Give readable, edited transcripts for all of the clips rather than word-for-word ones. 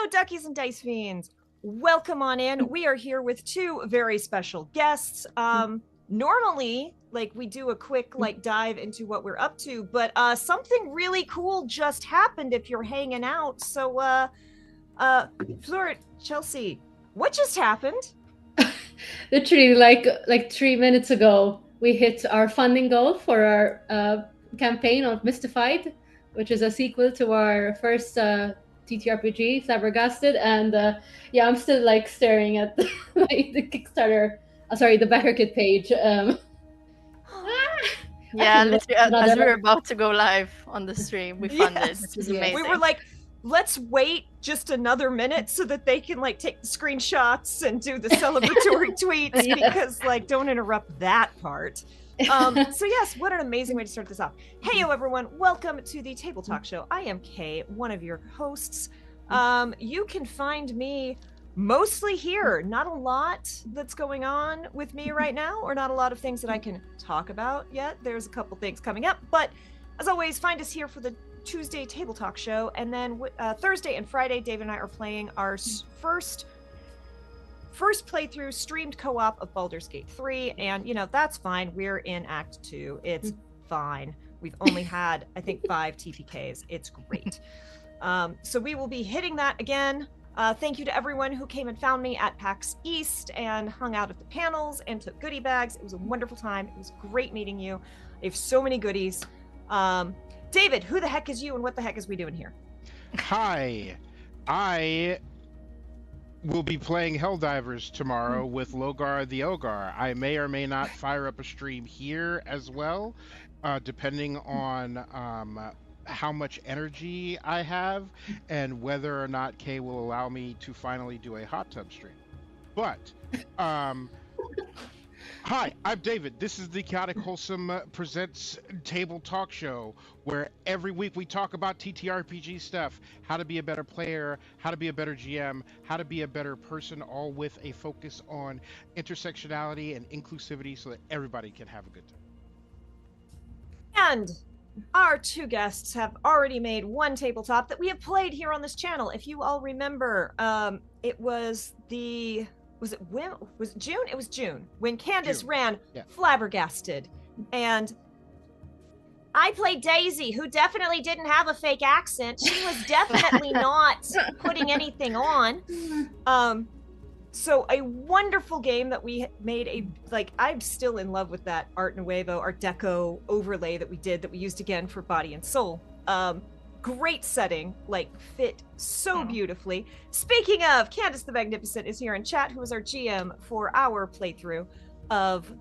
Duckies and Dice Fiends. Welcome on in. We are here with two very special guests. Normally, we do a quick dive into what we're up to, but something really cool just happened if you're hanging out. So, Fleur, Chelsea, what just happened? Literally, like 3 minutes ago, we hit our funding goal for our campaign of Mystified, which is a sequel to our first TTRPG, Flabbergasted, and I'm still staring at the Kickstarter, the BackerKit page. Yeah, literally, as we were about to go live on the stream, we funded, which is amazing. We were like, let's wait just another minute so that they can take the screenshots and do the celebratory tweets because don't interrupt that part. So yes, what an amazing way to start this off. Hey everyone, welcome to the Table Talk Show. I am Kay, one of your hosts. You can find me mostly here. Not a lot that's going on with me right now, or not a lot of things that I can talk about yet. There's a couple things coming up, but as always, find us here for the Tuesday Table Talk Show, and then Thursday and Friday, Dave and I are playing our first playthrough streamed co-op of Baldur's Gate 3, and that's fine. We're in Act 2. It's fine. We've only had, I think, 5 TPKs. It's great. So we will be hitting that again. Thank you to everyone who came and found me at PAX East and hung out at the panels and took goodie bags. It was a wonderful time. It was great meeting you. I have so many goodies. David, who the heck is you and what the heck is we doing here? Hi, I will be playing Helldivers tomorrow with Logar the Ogar. I may or may not fire up a stream here as well, depending on how much energy I have and whether or not Kay will allow me to finally do a hot tub stream. But, hi, I'm David. This is the Chaotic Wholesome Presents Table Talk Show, where every week we talk about TTRPG stuff, how to be a better player, how to be a better GM, how to be a better person, all with a focus on intersectionality and inclusivity so that everybody can have a good time. And our two guests have already made one tabletop that we have played here on this channel. If you all remember, it was June? It was June when Candace ran Flabbergasted, and I played Daisy, who definitely didn't have a fake accent. She was definitely not putting anything on. So a wonderful game that we made I'm still in love with that Art Nouveau, Art Deco overlay that we used again for Body and Soul. Great setting, fit so beautifully. Speaking of, Candace the Magnificent is here in chat, who is our GM for our playthrough of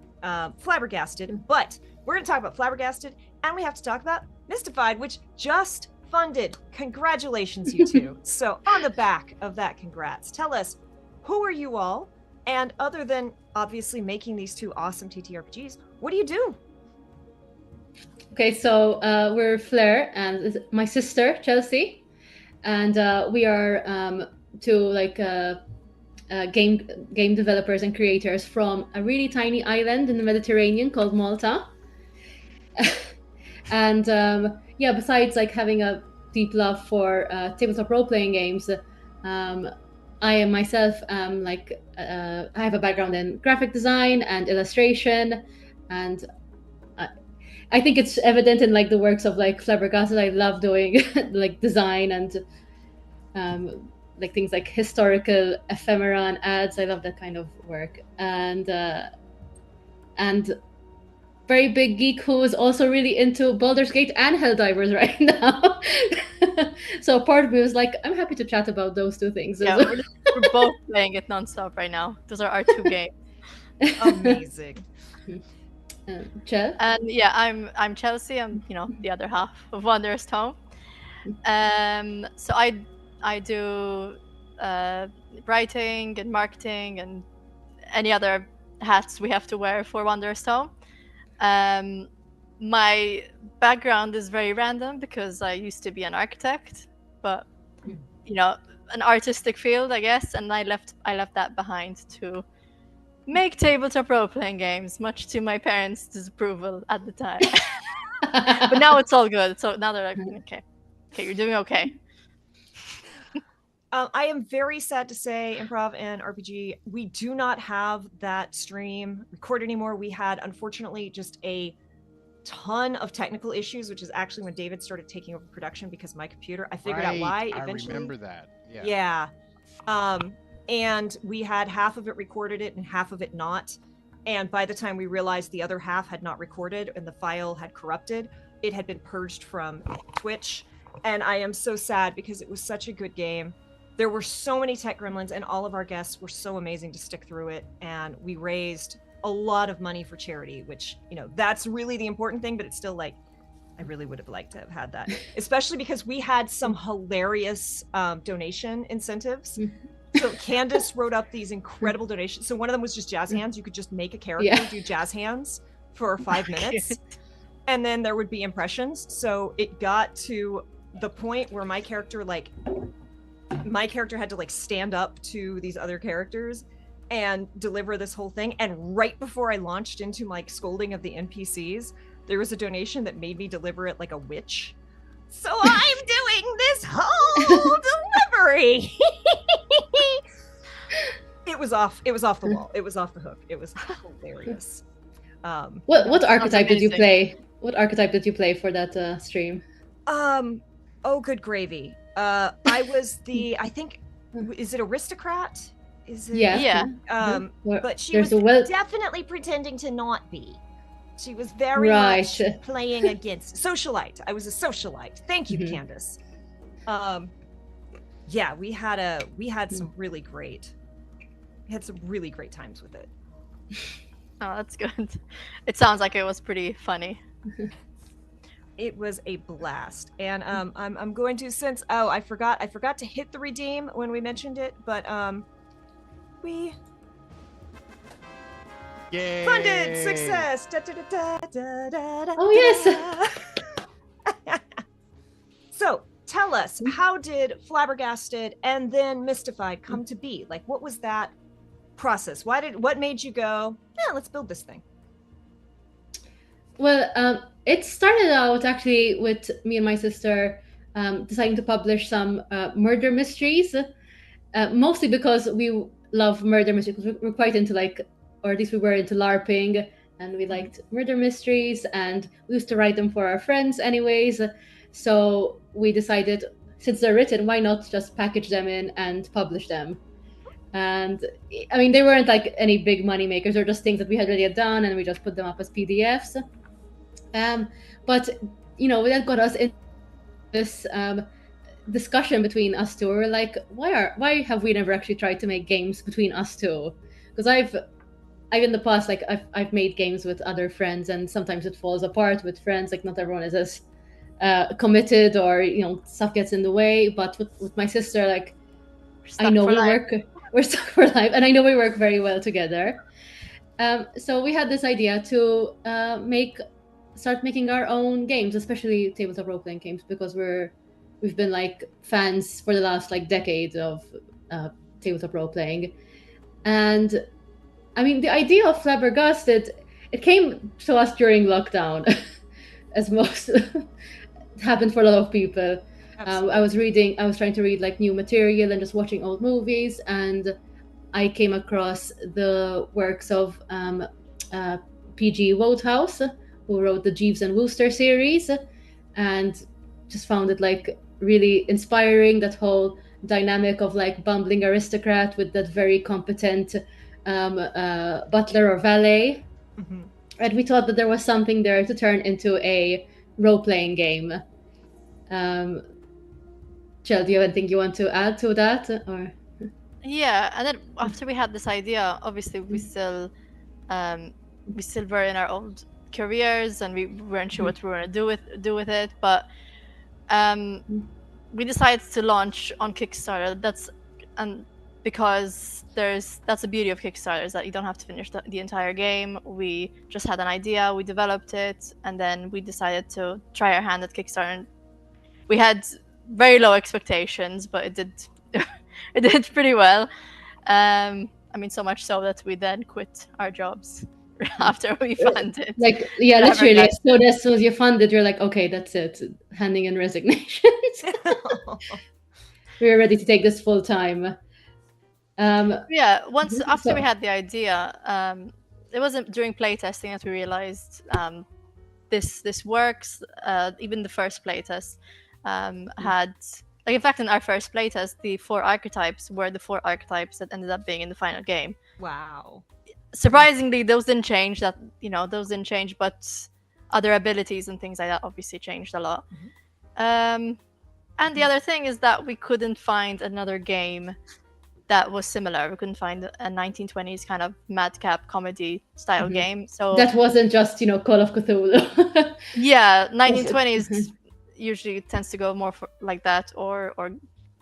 Flabbergasted. But we're going to talk about Flabbergasted, and we have to talk about Mystified, which just funded. Congratulations, you two. So on the back of that, congrats. Tell us, who are you all? And other than obviously making these two awesome TTRPGs, what do you do? Okay, so we're Fleur and my sister Chelsea, and we are two game developers and creators from a really tiny island in the Mediterranean called Malta. And besides having a deep love for tabletop role-playing games, I am myself I have a background in graphic design and illustration, and I think it's evident in the works of Flabbergasted. I love doing design and things like historical ephemera and ads. I love that kind of work, and very big geek who is also really into Baldur's Gate and Helldivers right now. So part of me was I'm happy to chat about those two things. Yeah, we're both playing it nonstop right now. Those are our two games. Amazing. Chel? And yeah, I'm Chelsea. I'm the other half of Wanderer's Tome. So I do writing and marketing and any other hats we have to wear for Wanderer's Tome. My background is very random because I used to be an architect, but an artistic field, I guess, and I left that behind to make tabletop role-playing games, much to my parents' disapproval at the time. But now it's all good. So now they're like, okay, you're doing okay. I am very sad to say, Improv and RPG, we do not have that stream recorded anymore. We had, unfortunately, just a ton of technical issues, which is actually when David started taking over production because my computer. I figured out why eventually. I remember that. Yeah. And we had half of it recorded it and half of it not. And by the time we realized the other half had not recorded and the file had corrupted, it had been purged from Twitch. And I am so sad because it was such a good game. There were so many tech gremlins and all of our guests were so amazing to stick through it. And we raised a lot of money for charity, which, you know, that's really the important thing, but it's still like, I really would have liked to have had that, especially because we had some hilarious donation incentives. So Candace wrote up these incredible donations. So one of them was just jazz hands. You could just make a character do jazz hands for 5 minutes. And then there would be impressions. So it got to the point where my character had to like stand up to these other characters and deliver this whole thing. And right before I launched into my scolding of the NPCs, there was a donation that made me deliver it like a witch. So I'm doing this whole delivery. It was off the wall. It was off the hook. It was hilarious. What archetype did you play? What archetype did you play for that stream? Oh, good gravy. I was I think, is it aristocrat? Is it? Yeah. But she was definitely pretending to not be. She was very much playing against socialite. I was a socialite. Thank you, Candace. Yeah, we had some really great times with it. Oh, that's good. It sounds like it was pretty funny. It was a blast, and I'm going to, since I forgot to hit the redeem when we mentioned it, but we Yay! funded success. Da, da, da, da, da, da, Oh yes. So tell us, how did Flabbergasted and then Mystified come to be? Like, what was that process? What made you go, yeah, let's build this thing? Well, it started out actually with me and my sister deciding to publish some murder mysteries, mostly because we love murder mysteries. We're quite into or at least we were into LARPing, and we liked murder mysteries, and we used to write them for our friends anyways. So we decided, since they're written, why not just package them in and publish them? And I mean, they weren't like any big money makers, or just things that we had already done, and we just put them up as PDFs. But you know, that got us in this discussion between us two. We were like, why have we never actually tried to make games between us two? Because I've in the past, like I've made games with other friends, and sometimes it falls apart with friends. Like not everyone is as committed, or you know, stuff gets in the way. But with my sister, like I know we're stuck for life, and I know we work very well together. So we had this idea to start making our own games, especially tabletop role-playing games, because we've been like fans for the last like decade of tabletop role-playing. And I mean, the idea of Flabbergasted, it came to us during lockdown, as most happened for a lot of people. I was trying to read like new material and just watching old movies, and I came across the works of P.G. Wodehouse, who wrote the Jeeves and Wooster series, and just found it like really inspiring, that whole dynamic of like bumbling aristocrat with that very competent butler or valet. And we thought that there was something there to turn into a role-playing game. Chell, do you have anything you want to add to that? Or yeah, and then after we had this idea, obviously we still were in our old careers, and we weren't sure what we were going to do with it, but we decided to launch on Kickstarter. Because that's the beauty of Kickstarter, that you don't have to finish the entire game. We just had an idea, we developed it, and then we decided to try our hand at Kickstarter. And we had very low expectations, but it did pretty well. I mean, so much so that we then quit our jobs after we funded. Like, yeah, literally. As soon as you funded, you're like, okay, that's it, handing in resignations. we were ready to take this full time. Yeah, once after so- we had the idea, it wasn't during playtesting that we realized this works. Even the first playtest had, like, in fact, in our first playtest, the 4 archetypes were the 4 archetypes that ended up being in the final game. Wow. Surprisingly, those didn't change. Those didn't change, but other abilities and things like that obviously changed a lot. And the other thing is that we couldn't find another game that was similar. We couldn't find a 1920s kind of madcap comedy style game. So that wasn't just, Call of Cthulhu. yeah, 1920s usually tends to go more for like that, or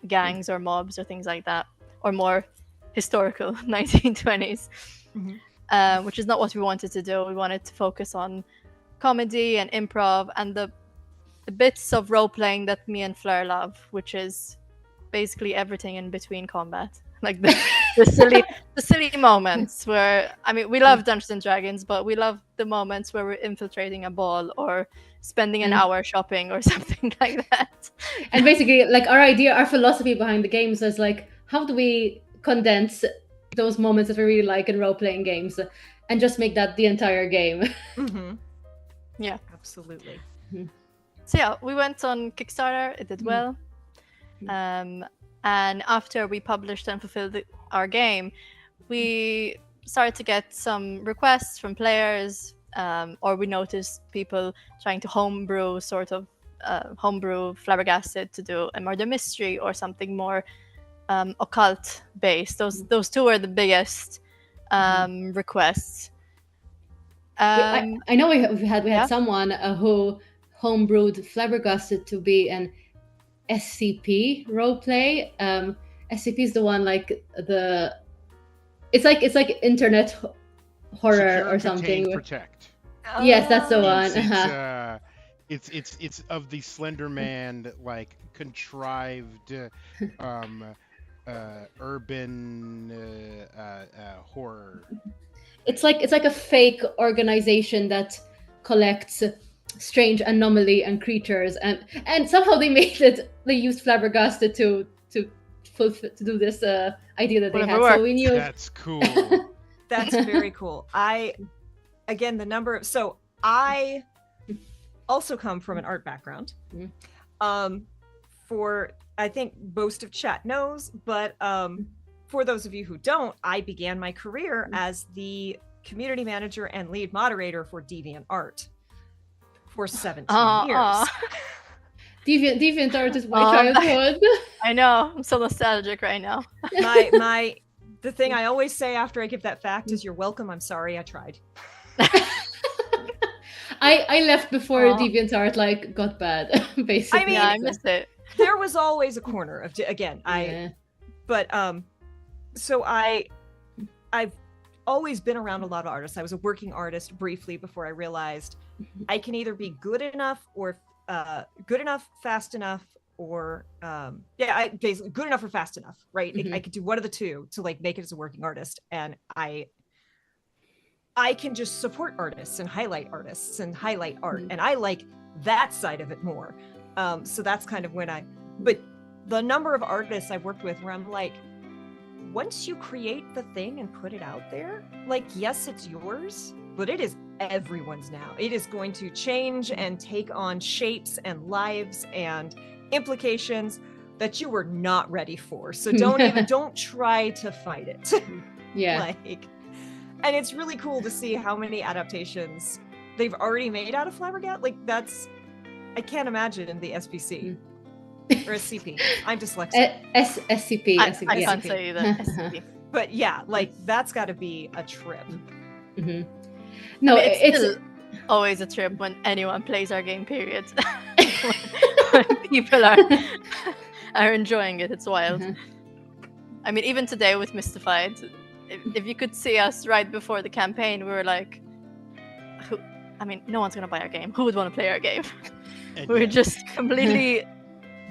gangs or mobs or things like that, or more historical 1920s, which is not what we wanted to do. We wanted to focus on comedy and improv and the bits of role playing that me and Fleur love, which is basically everything in between combat. Like the silly moments where, I mean, we love Dungeons and Dragons, but we love the moments where we're infiltrating a ball or spending an hour shopping or something like that. And basically, like, our philosophy behind the games is like, how do we condense those moments that we really like in role-playing games and just make that the entire game? Yeah, absolutely. So yeah, we went on Kickstarter. It did well. And after we published and fulfilled our game, we started to get some requests from players, or we noticed people trying to homebrew Flabbergasted to do a murder mystery or something more occult based. Those 2 were the biggest requests. I know we had someone who homebrewed Flabbergasted to be an SCP roleplay. SCP is the one like it's like internet horror Secure, or something. Contain, protect. Yes, that's the one. It's of the Slender Man like contrived urban horror. It's like a fake organization that collects strange anomaly and creatures, and somehow they used Flabbergasted to do this idea that they had. So we knew that's cool. That's very cool. I also come from an art background. For, I think most of chat knows, but for those of you who don't, I began my career as the community manager and lead moderator for DeviantArt for 17 years. DeviantArt is my childhood. I know. I'm so nostalgic right now. The thing I always say after I give that fact is, "You're welcome. I'm sorry I tried." I left before DeviantArt like got bad. Basically, I mean, I missed it. There was always a corner of so I've always been around a lot of artists. I was a working artist briefly before I realized I can either be good enough or good enough, fast enough, or basically good enough or fast enough, right? I could do one of the two to like make it as a working artist, and I can just support artists and highlight art, and I like that side of it more. So that's kind of but the number of artists I've worked with where I'm like, once you create the thing and put it out there, like, yes, it's yours, but it is everyone's now. It is going to change and take on shapes and lives and implications that you were not ready for. So don't try to fight it. Yeah. And it's really cool to see how many adaptations they've already made out of Flabbergasted. Like, I can't imagine the SPC or SCP. I'm dyslexic. SCP. I can't say that. SCP. But yeah, like, that's got to be a trip. No, I mean, it's still always a trip when anyone plays our game, period. When people are enjoying it, it's wild. I mean, even today with Mystified, if you could see us right before the campaign, we were like, no one's gonna buy our game. Who would want to play our game? We were just completely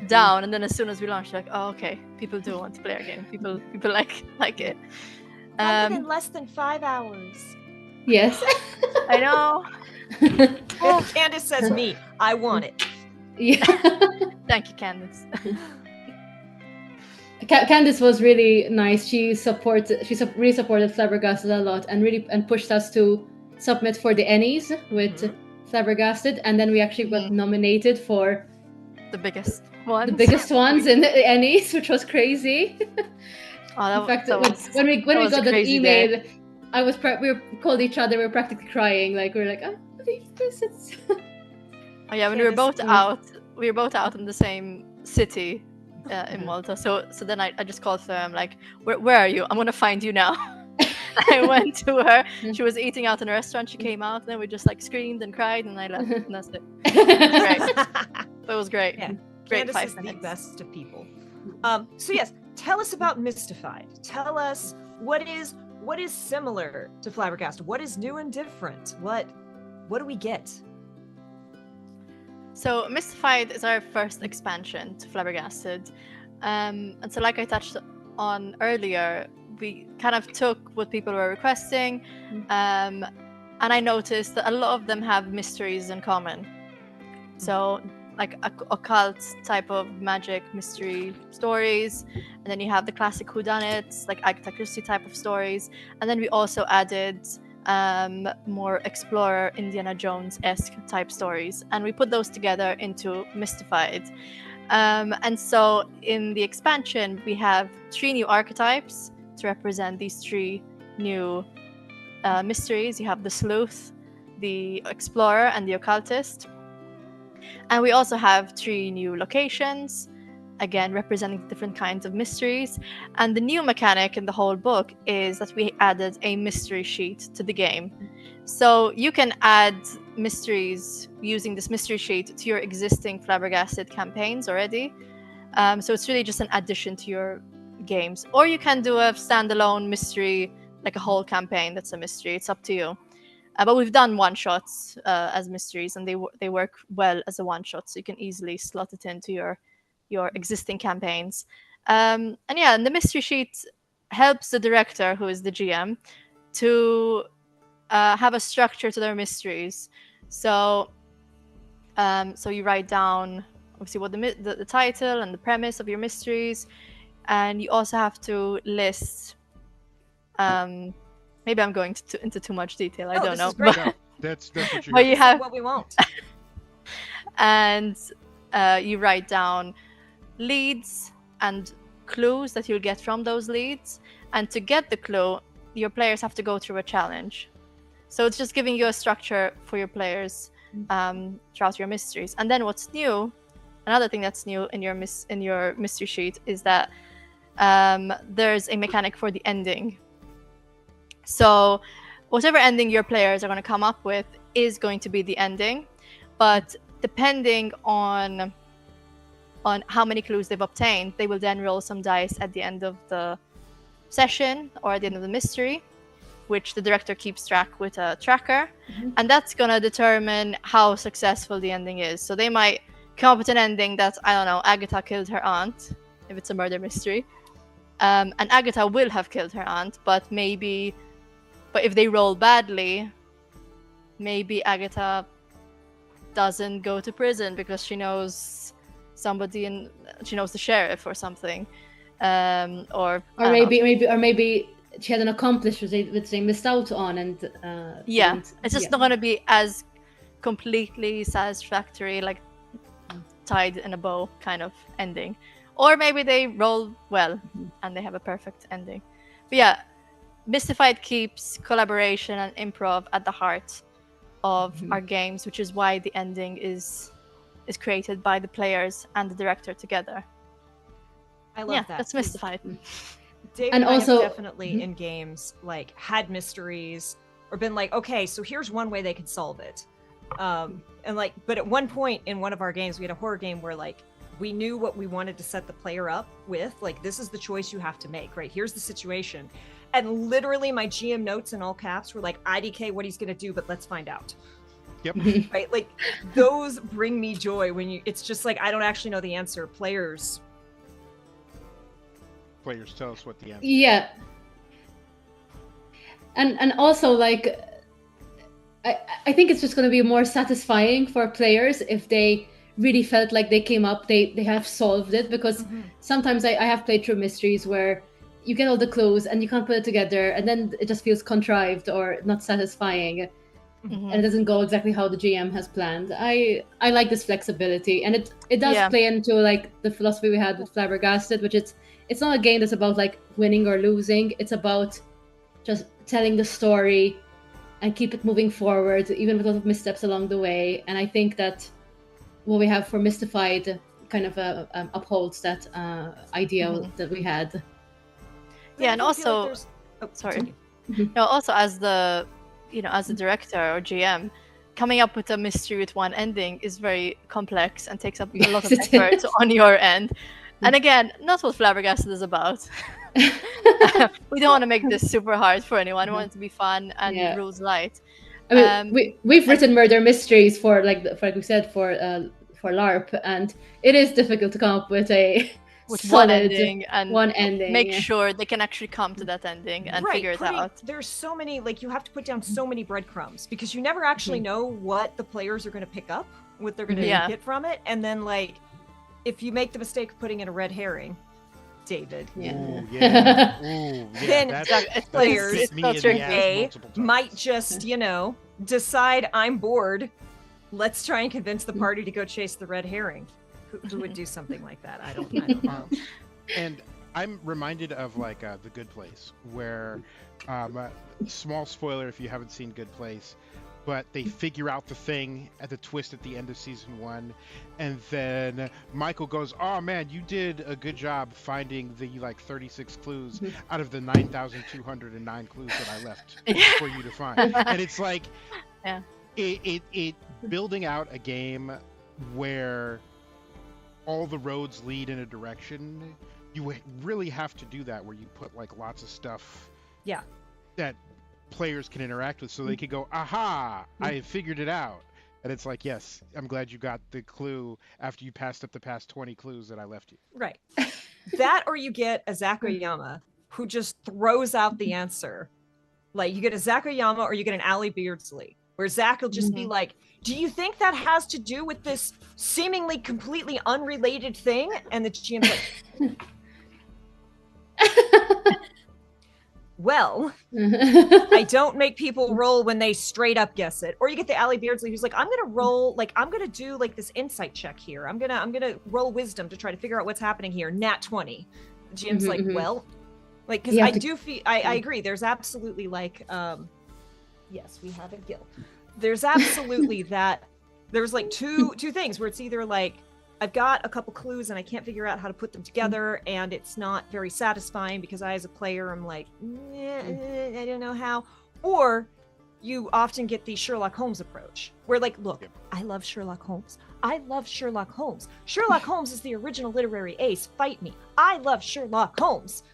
down, and then as soon as we launched, like, oh, okay, people do want to play our game. People like it. In less than 5 hours. Yes. I know. Oh, Candace says me. I want it. Yeah. Thank you, Candace. Candice was really nice. She really supported Flabbergasted a lot and pushed us to submit for the Ennies with Flabbergasted, and then we actually got nominated for the biggest ones. The biggest ones in the Ennies, which was crazy. In fact, when we got that email, day. We called each other. We were practically crying. Like we were like, "I believe this." Oh yeah, when we were both out in the same city in Malta. So then I just called Fleur. I'm like, "Where are you? I'm gonna find you now." I went to her. She was eating out in a restaurant. She came out, and then we just like screamed and cried, and I left. And that's it. It was great. Yeah. Great Candice 5 is minutes. the best of people. So yes, tell us about Mystified. Tell us what is similar to Flabbergasted. What is new and different? What do we get? So Mystified is our first expansion to Flabbergasted. And so like I touched on earlier, we kind of took what people were requesting, and I noticed that a lot of them have mysteries in common. So like occult type of magic mystery stories, and then you have the classic whodunits, like Agatha Christie type of stories, and then we also added more explorer Indiana Jones-esque type stories, and we put those together into Mystified. And so in the expansion we have 3 new archetypes to represent these 3 new mysteries. You have the sleuth, the explorer, and the occultist. And we also have 3 new locations, again representing different kinds of mysteries. And the new mechanic in the whole book is that we added a mystery sheet to the game. So you can add mysteries using this mystery sheet to your existing Flabbergasted campaigns already. So it's really just an addition to your games. Or you can do a standalone mystery, like a whole campaign that's a mystery. It's up to you. But we've done one-shots as mysteries, and they work well as a one-shot, so you can easily slot it into your existing campaigns. And the mystery sheet helps the director, who is the GM, to have a structure to their mysteries. So you write down obviously what the title and the premise of your mysteries, and you also have to list. Maybe I'm going into too much detail. I don't know. No, that's what you. But you have what we want. And you write down leads and clues that you'll get from those leads. And to get the clue, your players have to go through a challenge. So it's just giving you a structure for your players throughout your mysteries. And then what's new, another thing that's new in your mystery sheet is that there's a mechanic for the ending. So whatever ending your players are going to come up with is going to be the ending, but depending on how many clues they've obtained, they will then roll some dice at the end of the session or at the end of the mystery, which the director keeps track with a tracker, and that's going to determine how successful the ending is. So they might come up with an ending that, I don't know, Agatha killed her aunt, if it's a murder mystery, and Agatha will have killed her aunt, but if they roll badly, maybe Agatha doesn't go to prison because she knows somebody and she knows the sheriff or something, or maybe she had an accomplice which they missed out on, and it's just not going to be as completely satisfactory, like tied in a bow kind of ending. Or maybe they roll well and they have a perfect ending. But yeah, Mystified keeps collaboration and improv at the heart of our games, which is why the ending is created by the players and the director together. I love that. That's Mystified. David and I have definitely in games like had mysteries or been like, okay, so here's one way they could solve it. But at one point in one of our games, we had a horror game where like we knew what we wanted to set the player up with. Like, this is the choice you have to make, right? Here's the situation. And literally my GM notes in all caps were like, IDK what he's going to do, but let's find out. Yep. Right? Like, those bring me joy when it's just like, I don't actually know the answer. Players tell us what the answer is. Yeah. And also, like, I think it's just going to be more satisfying for players if they really felt like they came up, they have solved it, because sometimes I have played through mysteries where you get all the clues and you can't put it together, and then it just feels contrived or not satisfying, and it doesn't go exactly how the GM has planned. I like this flexibility, and it does play into like the philosophy we had with Flabbergasted, which it's not a game that's about like winning or losing. It's about just telling the story and keep it moving forward, even with a lot of missteps along the way. And I think that what we have for Mystified kind of upholds that idea that we had. Yeah, and also, sorry. No, also as the director or GM, coming up with a mystery with one ending is very complex and takes up a lot of effort on your end. And again, not what Flabbergasted is about. We don't want to make this super hard for anyone. We want it to be fun and rules light. I mean, we've written murder mysteries for like we said for LARP, and it is difficult to come up with a one ending and make yeah. sure they can actually come to that ending and figure it out. There's so many, like, you have to put down so many breadcrumbs because you never actually know what the players are going to pick up, what they're going to get from it, and then like if you make the mistake of putting in a red herring, David, then players might just decide I'm bored. Let's try and convince the party to go chase the red herring. Who would do something like that? I don't know. And I'm reminded of like The Good Place, where small spoiler if you haven't seen Good Place, but they figure out the thing at the twist at the end of season 1, and then Michael goes, "Oh man, you did a good job finding the like 36 clues out of the 9,209 clues that I left for you to find." And it's like, it building out a game where all the roads lead in a direction. You really have to do that, where you put like lots of stuff that players can interact with, so they can go, "Aha, I figured it out." And it's like, yes, I'm glad you got the clue after you passed up the past 20 clues that I left you. Right. That, or you get a Zakoyama who just throws out the answer. Like, you get a Zakoyama or you get an Allie Beardsley, where Zach will just be like, "Do you think that has to do with this seemingly completely unrelated thing?" And the GM's like, "Well, I don't make people roll when they straight up guess it." Or you get the Allie Beardsley who's like, "I'm gonna roll, like I'm gonna do like this insight check here. I'm gonna roll wisdom to try to figure out what's happening here. Nat 20. The GM's like, "Well," like, because I do feel I agree. There's absolutely like yes, we have a guild. There's absolutely that. There's like two things where it's either like I've got a couple clues and I can't figure out how to put them together, and it's not very satisfying because I, as a player, am like, I don't know how. Or you often get the Sherlock Holmes approach, where like, look, I love Sherlock Holmes. I love Sherlock Holmes. Sherlock Holmes is the original literary ace. Fight me. I love Sherlock Holmes.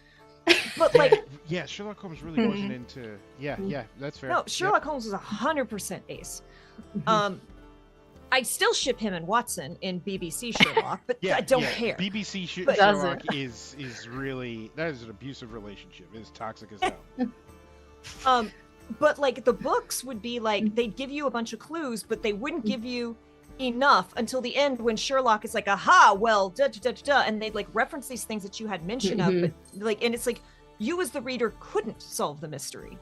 But like, Sherlock Holmes really wasn't into. Yeah, that's fair. No, Sherlock Holmes is 100% ace. I'd still ship him and Watson in BBC Sherlock, but I don't care. BBC Sherlock is really, that is an abusive relationship. It is toxic as hell. But like the books would be like, they'd give you a bunch of clues, but they wouldn't give you enough until the end when Sherlock is like, "Aha, well, and they'd like reference these things that you had mention of, but like, and it's like you as the reader couldn't solve the mystery,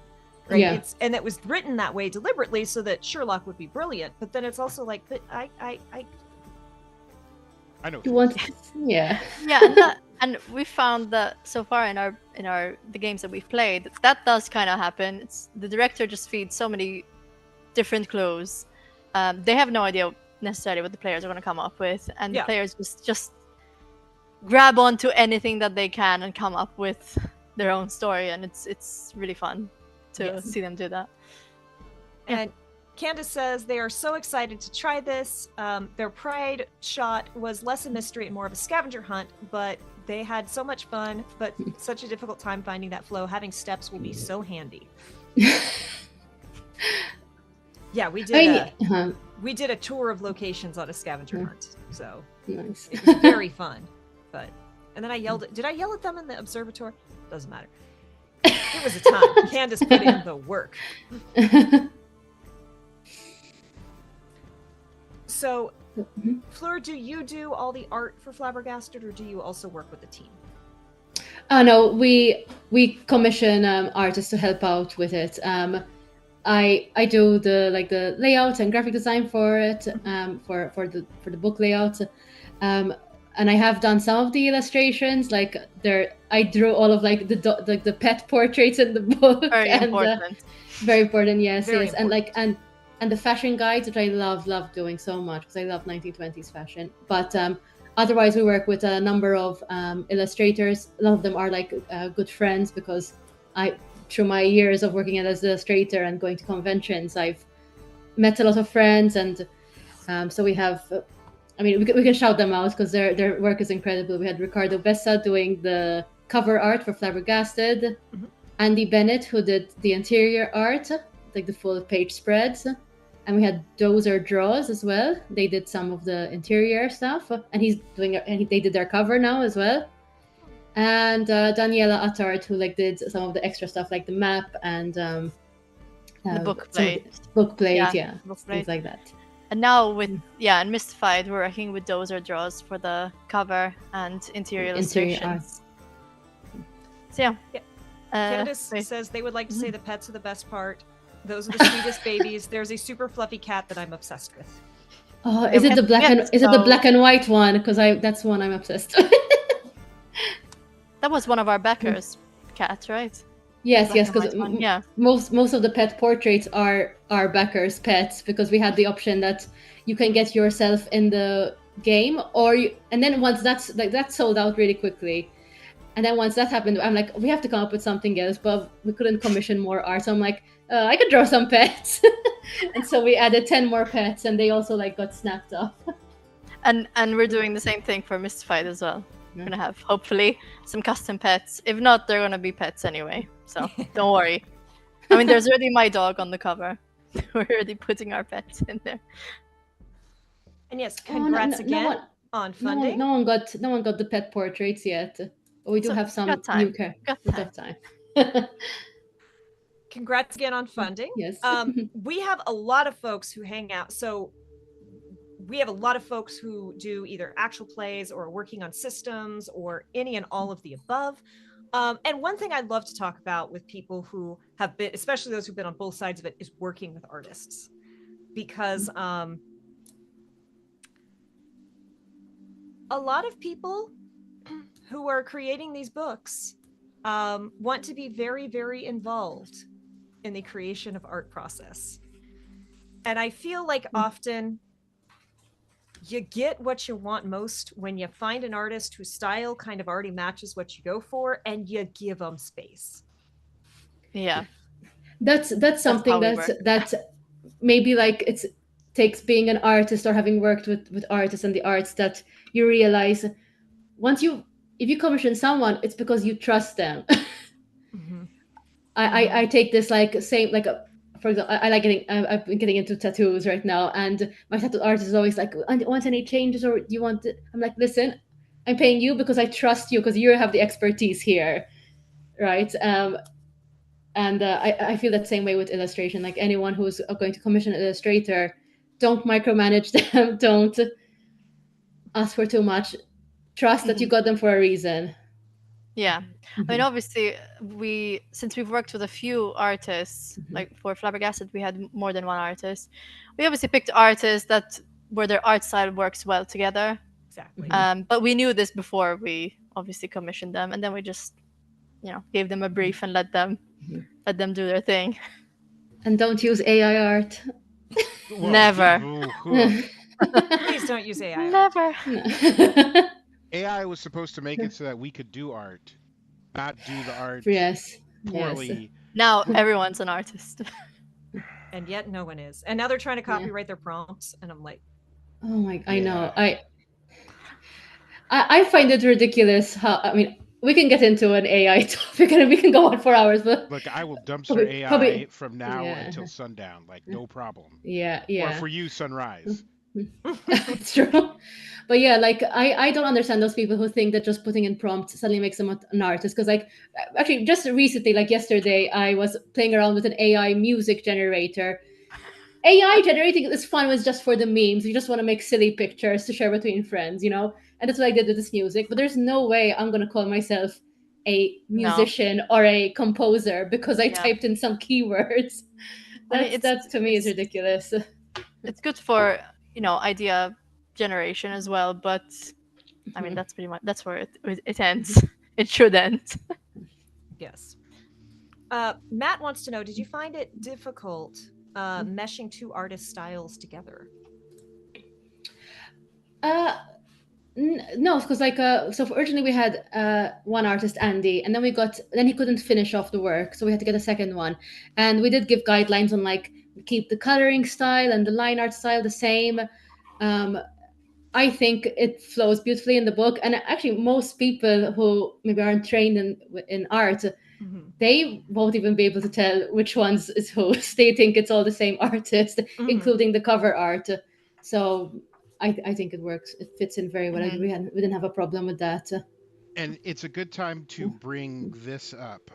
right? Yeah. And it was written that way deliberately so that Sherlock would be brilliant, but then it's also like, but I know you want and we found that so far in the games that we've played, that does kind of happen. It's the director just feeds so many different clues. They have no idea necessarily what the players are going to come up with, and the players just grab onto anything that they can and come up with their own story, and it's really fun to see them do that. And Candace says they are so excited to try this. Their Pride shot was less a mystery and more of a scavenger hunt, but they had so much fun, but such a difficult time finding that flow. Having steps will be so handy. Yeah, we did a tour of locations on a scavenger hunt, so nice. It was very fun. And then I yelled did I yell at them in the observatory? Doesn't matter. It was a time. Candace put in the work. So Fleur, do you do all the art for Flabbergasted, or do you also work with the team? No, we commission artists to help out with it. I do the layout and graphic design for it, for the book layout, and I have done some of the illustrations. Like I drew all of like the pet portraits in the book. Very important. Very important, yes, Very yes, important. and the fashion guides, which I love doing so much because I love 1920s fashion. But otherwise, we work with a number of illustrators. A lot of them are like good friends because through my years of working as an illustrator and going to conventions, I've met a lot of friends, and so we have. I mean, we can shout them out because their work is incredible. We had Ricardo Bessa doing the cover art for Flabbergasted, Mhm. Andy Bennett who did the interior art, like the full page spreads, and we had Dozer Draws as well. They did some of the interior stuff, and they did their cover now as well. And Daniela Attard, who like did some of the extra stuff like the map and The book some of plate. the book plate, Yeah, yeah, book things plate. like that. And now with and Mystified, we're working with Dozer Draws for the cover and interior Interior illustrations. So yeah. Yeah. Uh, Candace wait. says they would like to say the pets are the best part. Those are the sweetest babies. There's a super fluffy cat that I'm obsessed with. Oh, Yeah, is we it the had- black we had and is it the so- black and white one? Because that's one I'm obsessed with. That was one of our backers' cats, right? Yes, Black yes, and because white one, yeah. most of the pet portraits are backers' pets because we had the option that you can get yourself in the game, and then once that's sold out really quickly, and then once that happened, I'm like, we have to come up with something else, but we couldn't commission more art, so I'm like, I could draw some pets, and so we added 10 more pets, and they also like got snapped up. And we're doing the same thing for Mystified as well. We're gonna have hopefully some custom pets. If not, they're gonna be pets anyway. So don't worry. I mean, there's already my dog on the cover. We're already putting our pets in there. And yes, Oh, no- congrats no again one- on No funding. one got the pet portraits yet. But we do So, have some got time. new characters. Got We time. got time. Congrats again on funding. Yes. We have a lot of folks who hang out. So we have a lot of folks who do either actual plays or working on systems or any and all of the above. And one thing I'd love to talk about with people who have been, especially those who've been on both sides of it, is working with artists. Because a lot of people who are creating these books want to be very, very involved in the creation of art process. And I feel like often you get what you want most when you find an artist whose style kind of already matches what you go for, and you give them space. Yeah. That's something how we that maybe like it takes being an artist or having worked with artists and the arts that you realize if you commission someone, it's because you trust them. Mm-hmm. I take this like same like for example, I like I've been getting into tattoos right now, and my tattoo artist is always like, want any changes or do you want it? I'm like, listen, I'm paying you because I trust you because you have the expertise here, right? And I feel that same way with illustration. Like anyone who's going to commission an illustrator, don't micromanage them, don't ask for too much. Trust that you got them for a reason. Yeah. I mean, obviously, since we've worked with a few artists, like for Flabbergasted, we had more than one artist. We obviously picked artists where their art style works well together. Exactly. But we knew this before we obviously commissioned them, and then we just, gave them a brief and let them do their thing. And don't use AI art. Well, Never. Please don't use AI. Never. AI was supposed to make it so that we could do art, not do the art Yes. poorly. Now everyone's an artist. And yet no one is. And now they're trying to copyright their prompts, and I'm like, Oh my! I know. Yeah. I find it ridiculous how. I mean, we can get into an AI topic and we can go on for hours, but Look, I will dumpster AI probably- from now yeah. until sundown, like no problem. yeah. Or for you, sunrise. It's true. But yeah, like I don't understand those people who think that just putting in prompts suddenly makes them an artist. Because like actually just recently, like yesterday, I was playing around with an AI music generator, AI generating this fun was just for the memes. You just want to make silly pictures to share between friends, you know? And that's what I did with this music. But there's no way I'm going to call myself a No. musician or a composer because I Yeah. typed in some keywords. I mean, That to me is ridiculous. It's good for, idea generation as well, but I mean, that's pretty much, that's where it ends. It should end. Yes. Matt wants to know, did you find it difficult meshing two artist styles together? No, because so originally we had one artist, Andy, and then he couldn't finish off the work, so we had to get a second one. And we did give guidelines on like keep the coloring style and the line art style the same. I think it flows beautifully in the book, and actually most people who maybe aren't trained in art, they won't even be able to tell which ones is whose. They think it's all the same artist, including the cover art. So I think it works. It fits in very well. We didn't have a problem with that. And it's a good time to bring this up.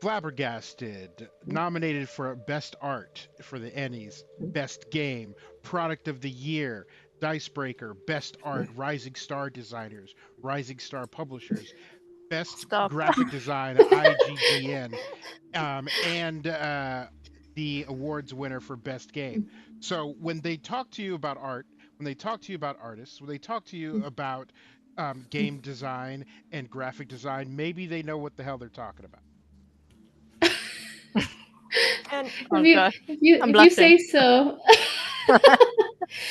Flabbergasted, nominated for Best Art for the Ennies, Best Game, Product of the Year, Dicebreaker, Best Art, Rising Star Designers, Rising Star Publishers, Best Graphic Design, IGDN, and the awards winner for Best Game. So when they talk to you about art, when they talk to you about artists, when they talk to you about game design and graphic design, maybe they know what the hell they're talking about. And if you say so.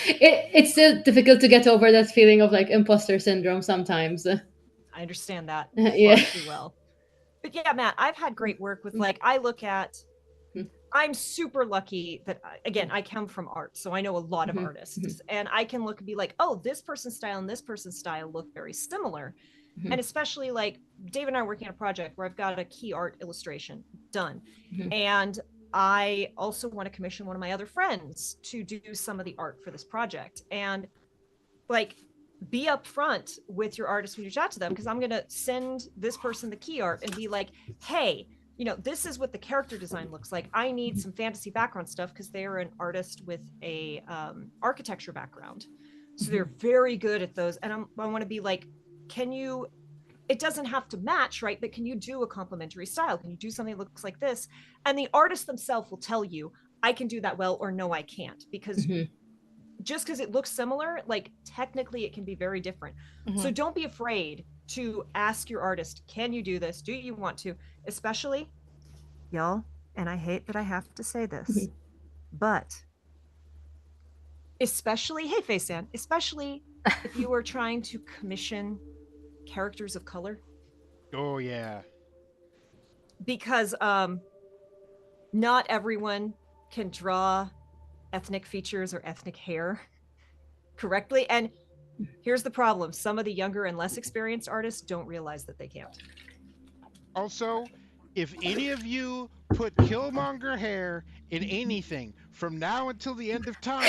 It's still difficult to get over that feeling of like imposter syndrome sometimes. I understand that Yeah. far too well. But yeah, Matt, I've had great work with I'm super lucky that, again, I come from art, so I know a lot of artists, and I can look and be like, oh, this person's style and this person's style look very similar. And especially like Dave and I are working on a project where I've got a key art illustration done. And I also want to commission one of my other friends to do some of the art for this project. And like, be upfront with your artist when you chat to them, because I'm going to send this person the key art and be like, hey, this is what the character design looks like. I need some fantasy background stuff because they are an artist with a architecture background. So they're very good at those. And I want to be like, it doesn't have to match, right? But can you do a complementary style? Can you do something that looks like this? And the artist themselves will tell you, I can do that well, or no, I can't. Because just because it looks similar, like technically it can be very different. So don't be afraid to ask your artist, can you do this? Do you want to? Especially, y'all, and I hate that I have to say this, but especially, hey, Facean, especially if you are trying to commission characters of color. Oh, yeah. Because not everyone can draw ethnic features or ethnic hair correctly. And here's the problem. Some of the younger and less experienced artists don't realize that they can't. Also, if any of you put Killmonger hair in anything from now until the end of time,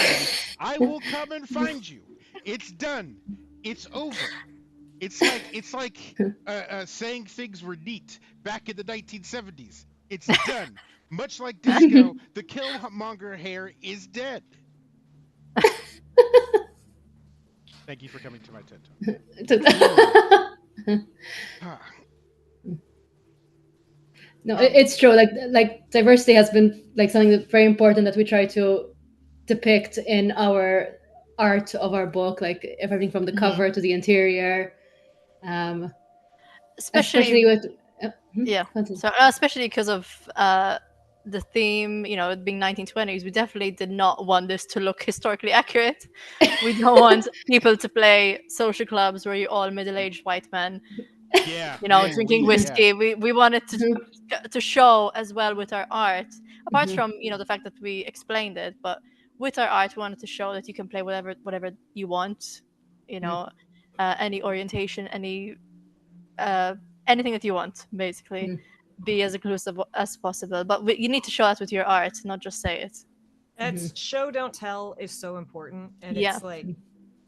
I will come and find you. It's done. It's over. It's like saying things were neat back in the 1970s. It's done. Much like disco, the Killmonger hair is dead. Thank you for coming to my TED Talk. No, it's true. Like diversity has been like something that's very important that we try to depict in our art of our book, like everything from the cover to the interior. Especially with so especially because of the theme, it being 1920s, we definitely did not want this to look historically accurate. We don't want people to play social clubs where you're all middle-aged white men drinking whiskey. We wanted to show as well with our art, apart from the fact that we explained it, but with our art we wanted to show that you can play whatever you want, any orientation, anything that you want, basically. Be as inclusive as possible, but you need to show that with your art, not just say it. It's show don't tell is so important. And it's like,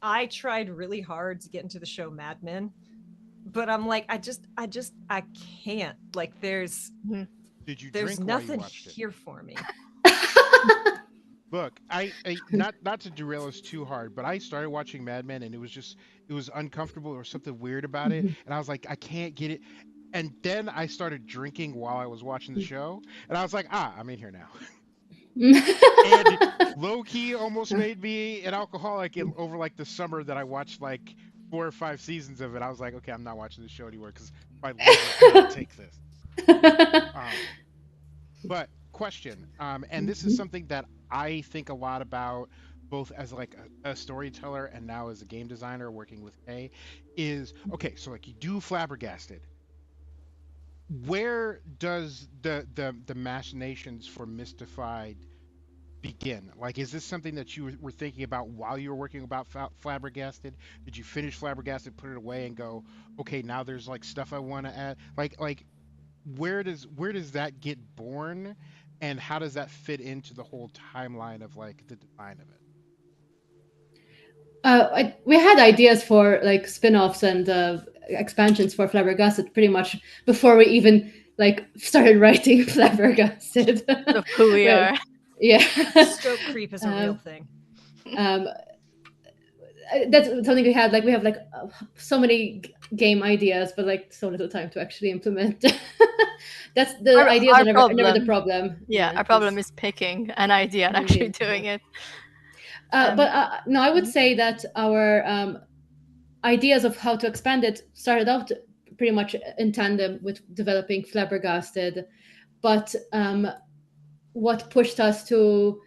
I tried really hard to get into the show Mad Men, but I'm like, I can't. Like, there's Did you there's drink nothing while you watched here for me. Look, I not to derail us too hard, but I started watching Mad Men and it was uncomfortable. There was something weird about it, and I was like, I can't get it. And then I started drinking while I was watching the show, and I was like, I'm in here now. And low key almost made me an alcoholic over like the summer that I watched like 4 or 5 seasons of it. I was like, okay, I'm not watching this show anymore because my liver cannot take this. But question, and this is something that I think a lot about both as like a storyteller and now as a game designer working with Kay, is okay. So like you do Flabbergasted. Where does the machinations for Mystified begin? Like, is this something that you were thinking about while you were working about Flabbergasted? Did you finish Flabbergasted, put it away, and go, okay, now there's like stuff I want to add? Like where does that get born, and how does that fit into the whole timeline of like the design of it? We had ideas for like spin-offs and expansions for Flabbergasted pretty much before we even like started writing Flabbergasted. Of who we Right. are. Yeah. Scope creep is a real thing. That's something we had. Like we have like so many game ideas, but like so little time to actually implement. That's the ideas are never the problem. Yeah, our problem is picking an idea and actually doing it. But no, I would say that our ideas of how to expand it started out pretty much in tandem with developing Flabbergasted. But what pushed us to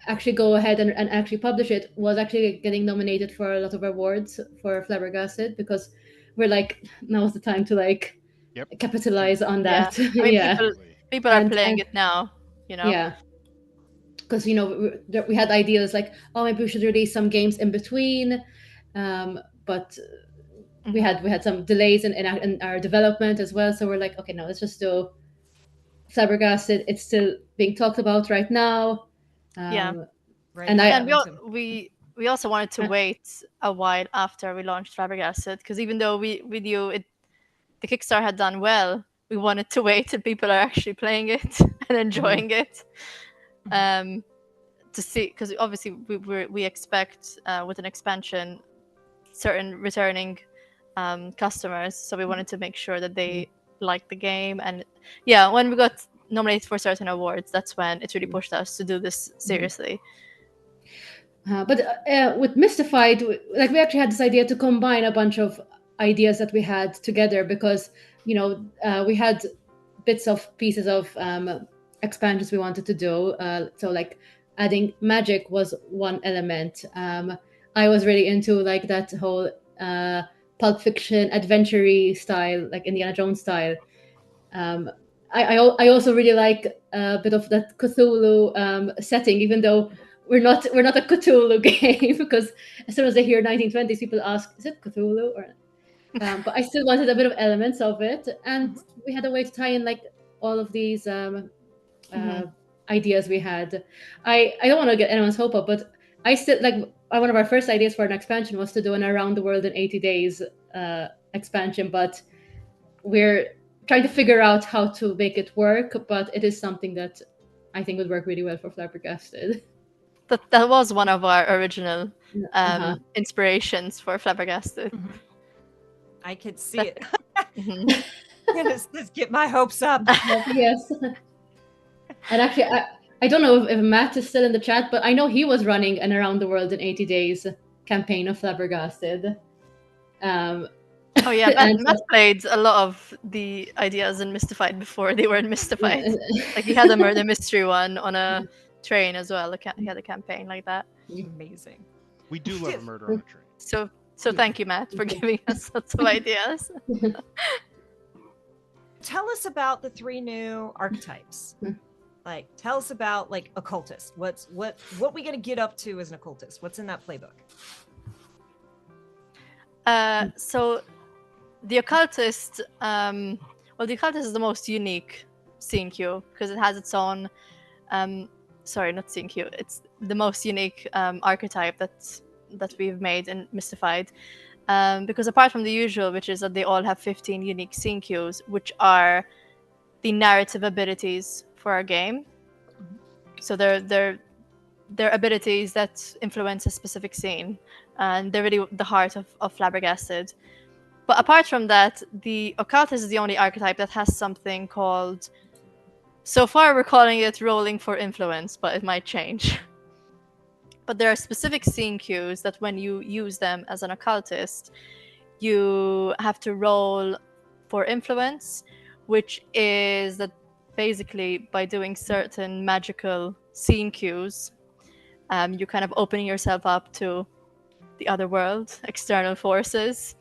actually go ahead and actually publish it was actually getting nominated for a lot of awards for Flabbergasted, because we're like, now's the time to like capitalize on that. I mean, people are playing it now, you know. Yeah. Because we had ideas like, oh, maybe we should release some games in between, but we had some delays in our development as well. So we're like, okay, no, let's just do Flabbergasted. It's still being talked about right now. Right. And we also wanted to wait a while after we launched Flabbergasted, because even though we knew it, the Kickstarter had done well, we wanted to wait till people are actually playing it and enjoying it. To see, because obviously we expect with an expansion certain returning customers, so we wanted to make sure that they like the game. And when we got nominated for certain awards, that's when it really pushed us to do this seriously. But with Mystified, like we actually had this idea to combine a bunch of ideas that we had together, because we had bits of pieces of expansions we wanted to do. So like adding magic was one element. I was really into like that whole Pulp Fiction adventure-y style, like Indiana Jones style. I also really like a bit of that Cthulhu setting, even though we're not a Cthulhu game, because as soon as they hear 1920s, people ask, is it Cthulhu? Or but I still wanted a bit of elements of it, and we had a way to tie in like all of these ideas we had. I don't want to get anyone's hope up, but I still like one of our first ideas for an expansion was to do an Around the World in 80 Days expansion, but we're trying to figure out how to make it work. But it is something that I think would work really well for Flabbergasted. That was one of our original inspirations for Flabbergasted. I could see it. Let's get my hopes up. Yes. And actually, I don't know if Matt is still in the chat, but I know he was running an Around the World in 80 Days campaign of Flabbergasted. Oh yeah, Matt played a lot of the ideas in Mystified before they were in Mystified. Like he had a murder mystery one on a train as well. He had a campaign like that. Amazing. We do love a murder on a train. So thank you, Matt, for giving us lots of ideas. Tell us about the 3 new archetypes. Like, tell us about like occultist. What we gonna get up to as an occultist? What's in that playbook? So the occultist, the occultist is the most unique scene queue because it has its own. Sorry, not scene queue. It's the most unique archetype that we've made and Mystified. Because apart from the usual, which is that they all have 15 unique scene queues, which are the narrative abilities for our game. So they're they're abilities that influence a specific scene, and they're really the heart of Flabbergasted. But apart from that, the occultist is the only archetype that has something called. So far, we're calling it rolling for influence, but it might change. But there are specific scene cues that when you use them as an occultist, you have to roll for influence, which is that basically by doing certain magical scene cues, you're kind of opening yourself up to the other world, external forces,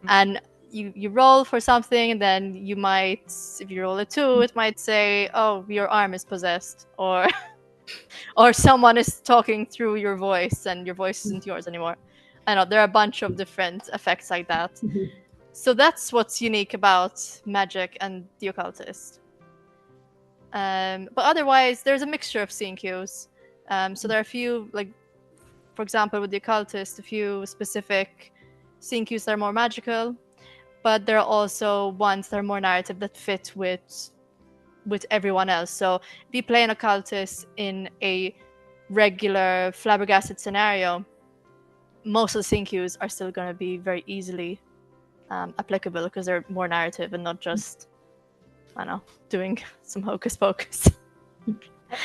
and you roll for something, and then you might, if you roll a 2, it might say, oh, your arm is possessed, or or someone is talking through your voice and your voice isn't yours anymore. I know there are a bunch of different effects like that. So that's what's unique about magic and the occultist. But otherwise, there's a mixture of scene cues. So there are a few, like, for example, with the occultist, a few specific scene cues that are more magical, but there are also ones that are more narrative that fit with everyone else. So if you play an occultist in a regular Flabbergasted scenario, most of the scene cues are still going to be very easily applicable because they're more narrative and not just, I don't know, doing some hocus pocus.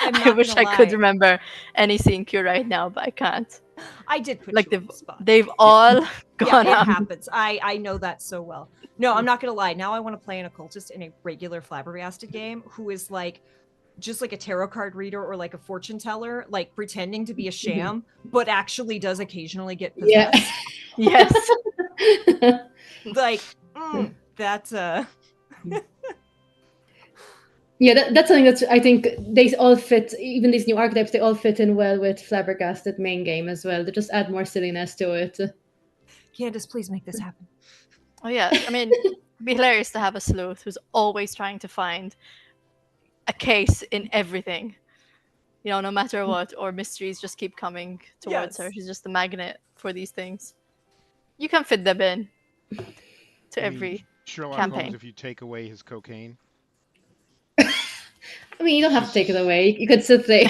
I wish I could remember any scene cue right now, but I can't. I did put like you on the spot. They've all gone yeah, up. it happens. I know that so well. No, I'm not gonna lie. Now I want to play an occultist in a regular Flabbergasted game who is like just like a tarot card reader or like a fortune teller, like pretending to be a sham, but actually does occasionally get possessed. Yeah. Yes. Like that's Yeah, that's something that's, I think they all fit, even these new archetypes, they all fit in well with Flabbergasted main game as well. They just add more silliness to it. Candace, please make this happen. Oh yeah, I mean, it'd be hilarious to have a sleuth who's always trying to find a case in everything. You know, no matter what, or mysteries just keep coming towards her. She's just a magnet for these things. You can fit them in to every Sherlock campaign. Holmes, if you take away his cocaine. I mean, you don't have to take it away. You could still play.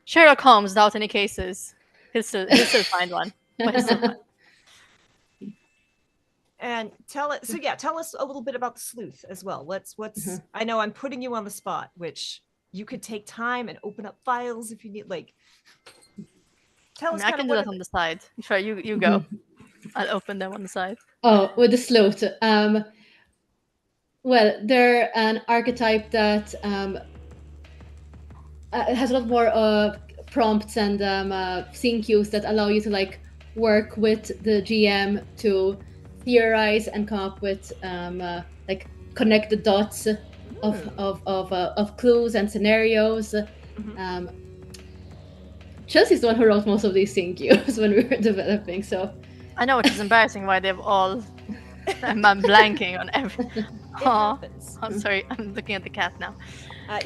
Sherlock Holmes without any cases. He'll still find one. But he'll still find. And tell us a little bit about the sleuth as well. What's I know I'm putting you on the spot, which you could take time and open up files if you need, like, tell us. I can do that on the side. Sure, you go. I'll open them on the side. Oh, with the sleuth. Well, they're an archetype that has a lot more prompts and scene cues that allow you to like work with the GM to theorize and come up with like connect the dots of clues and scenarios. Chelsea's the one who wrote most of these scene cues when we were developing, so I know, which is embarrassing why they've all I'm blanking on every. Oh, I'm sorry. I'm looking at the cat now. I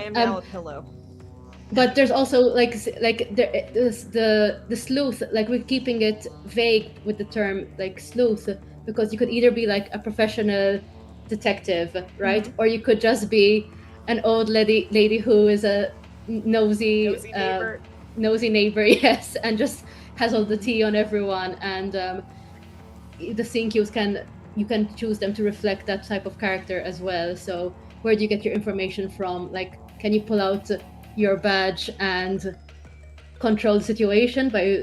am now a pillow. But there's also like the sleuth. Like, we're keeping it vague with the term like sleuth, because you could either be like a professional detective, right, or you could just be an old lady who is a nosy neighbor, yes, and just has all the tea on everyone. And the scene cues you can choose them to reflect that type of character as well. So where do you get your information from? Like, can you pull out your badge and control the situation by,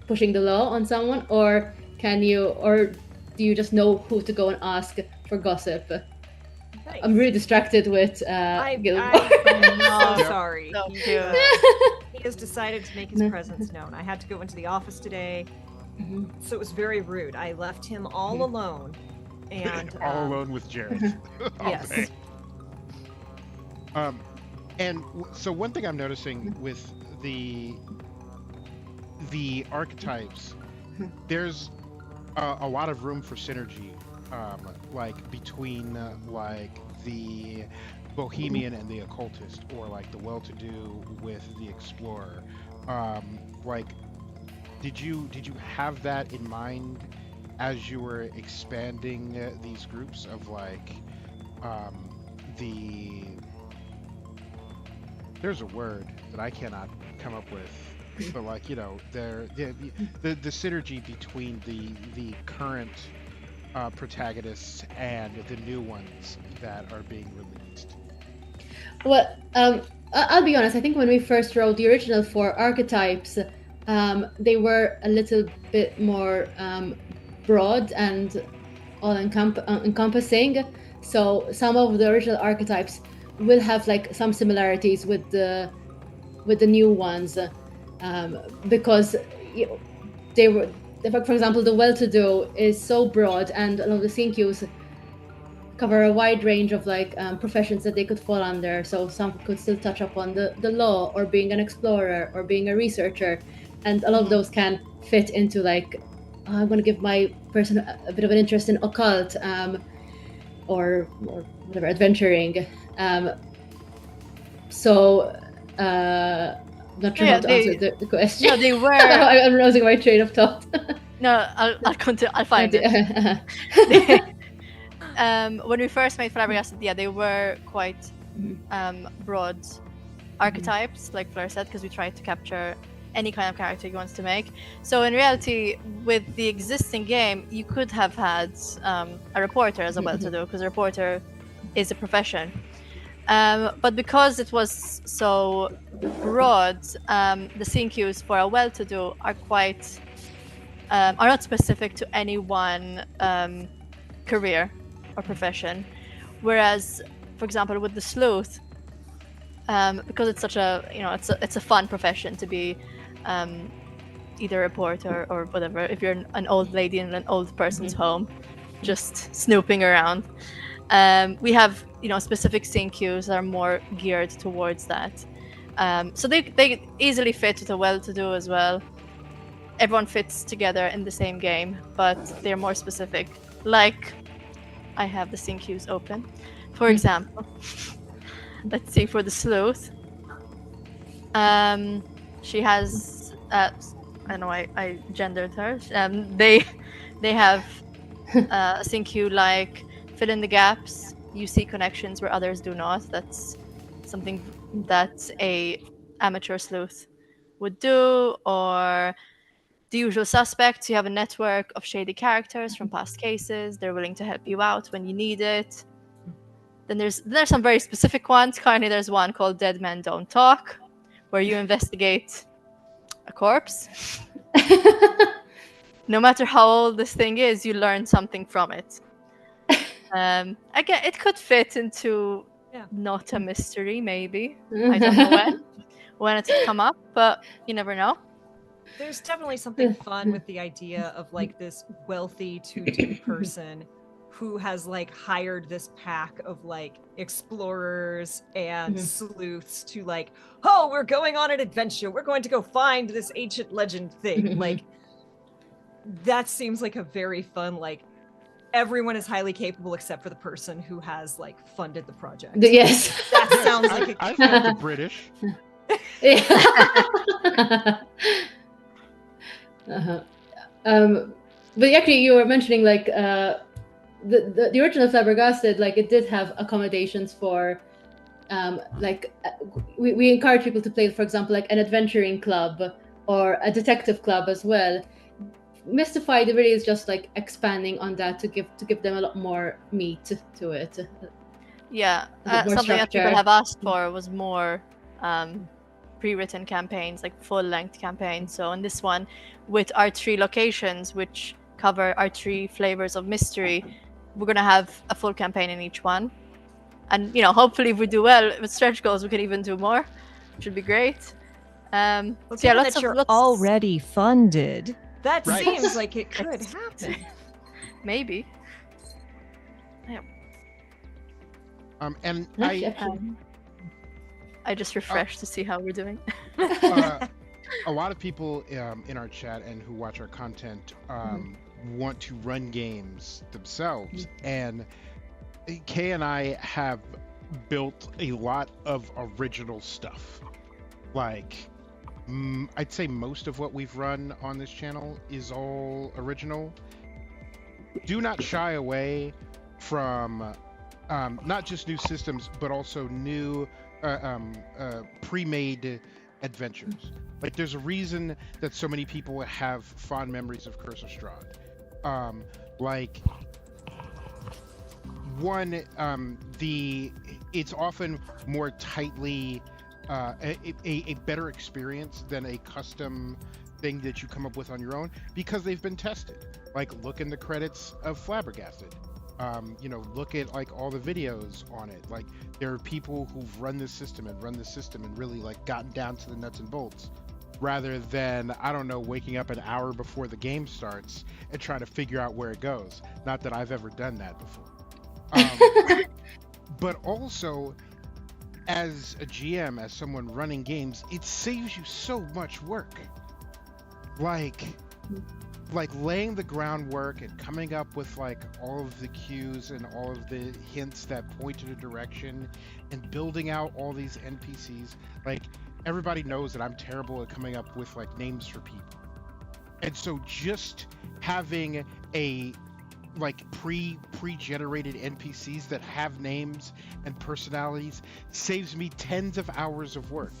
pushing the law on someone, or do you just know who to go and ask for gossip? Nice. I'm really distracted with Gilmore. I'm so sorry. So he has decided to make his presence known. I had to go into the office today. So it was very rude. I left him all alone, and all alone with Jared. Yes. And so one thing I'm noticing with the archetypes, there's a lot of room for synergy, like between like the bohemian and the occultist, or like the well-to-do with the explorer. Like, did you have that in mind as you were expanding these groups of like the there's a word that I cannot come up with, but like the synergy between the current protagonists and the new ones that are being released. Well, I'll be honest. I think when we first wrote the original 4 archetypes, they were a little bit more broad and all-encompassing. So some of the original archetypes will have like some similarities with the new ones, because they were, for example, the well-to-do is so broad, and a lot of the scene cues cover a wide range of like professions that they could fall under. So some could still touch upon the law, or being an explorer, or being a researcher, and a lot of those can fit into like, I'm going to give my person a bit of an interest in occult, or whatever, adventuring. Not sure how to answer the question. No, they were. I'm losing my train of thought. No, I'll continue. I'll find it. When we first made Flabbergasted, they were quite broad archetypes, like Fleur said, because we tried to capture any kind of character he wants to make. So in reality, with the existing game, you could have had a reporter as a well-to-do, because a reporter is a profession. But because it was so broad, the scene cues for a well-to-do are not specific to any one career or profession. Whereas, for example, with the sleuth, because it's such a it's a fun profession to be either a reporter or whatever. If you're an old lady in an old person's home, just snooping around, we have specific scene cues that are more geared towards that. So they easily fit with a well-to-do as well. Everyone fits together in the same game, but they're more specific. Like, I have the scene cues open. For example, let's see, for the sleuth, she has I don't know, I gendered her. They have a scene cue like, fill in the gaps, you see connections where others do not. That's something that a amateur sleuth would do. Or the usual suspects, you have a network of shady characters from past cases. They're willing to help you out when you need it. Then there's some very specific ones. Currently there's one called Dead Men Don't Talk, where you investigate a corpse. No matter how old this thing is, you learn something from it. Again, it could fit into not a mystery, maybe. I don't know when it would come up, but you never know. There's definitely something fun with the idea of like this wealthy to-do person who has like hired this pack of like explorers and sleuths to like, oh, we're going on an adventure. We're going to go find this ancient legend thing. Like, that seems like a very fun, like, everyone is highly capable except for the person who has like funded the project. Yes. That sounds like I've got the British. But actually, you were mentioning like the original Flabbergasted, like it did have accommodations for we encourage people to play, for example, like an adventuring club or a detective club as well. Mystified really is just like expanding on that to give them a lot more meat to it. Yeah, something that people have asked for was more pre-written campaigns, like full-length campaigns. So in this one, with our 3 locations, which cover our 3 flavors of mystery, we're gonna have a full campaign in each one. And hopefully, if we do well with stretch goals, we can even do more, which would be great. Well, so yeah, lots already funded. That right. Seems like it could happen. Maybe. Yeah. And I just refreshed to see how we're doing. A lot of people in our chat and who watch our content want to run games themselves, and Kay and I have built a lot of original stuff. Like, I'd say most of what we've run on this channel is all original. Do not shy away from not just new systems, but also new pre-made adventures. Like there's a reason that so many people have fond memories of Curse of Strahd. Like one, the it's often more tightly a better experience than a custom thing that you come up with on your own because they've been tested. Like look in the credits of Flabbergasted. You know, look at like all the videos on it. Like there are people who've run this system and really like gotten down to the nuts and bolts rather than, I don't know, waking up an hour before the game starts and trying to figure out where it goes. Not that I've ever done that before. But also, as a GM, as someone running games, it saves you so much work. Like laying the groundwork and coming up with like all of the cues and all of the hints that point in a direction and building out all these NPCs. Like everybody knows that I'm terrible at coming up with like names for people. And so just having a like pre-generated NPCs that have names and personalities saves me tens of hours of work.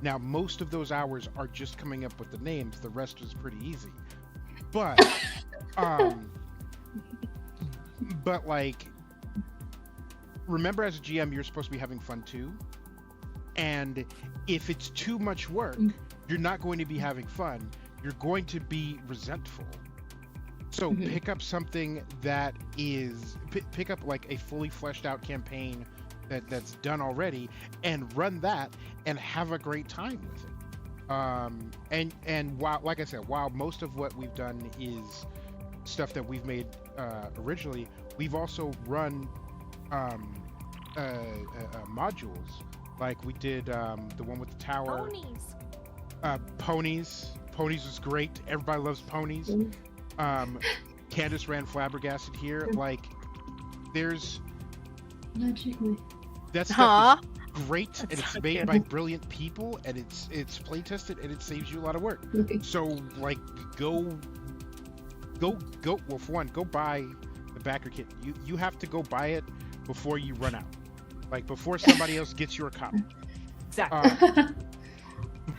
Now, most of those hours are just coming up with the names. The rest is pretty easy. But, but like, remember as a GM, you're supposed to be having fun too. And if it's too much work, you're not going to be having fun. You're going to be resentful. So pick up something that is, pick up like a fully fleshed out campaign that's done already and run that and have a great time with it. And while, like I said, while most of what we've done is stuff that we've made originally, we've also run modules. Like we did the one with the tower. Ponies. Ponies was great. Everybody loves ponies. Candace ran Flabbergasted here. Like, there's that stuff is great, and it's so made by brilliant people, and it's play tested, and it saves you a lot of work. So like, go. Well, for one, go buy the backer kit. You have to go buy it before you run out. Like before somebody else gets your copy. Exactly.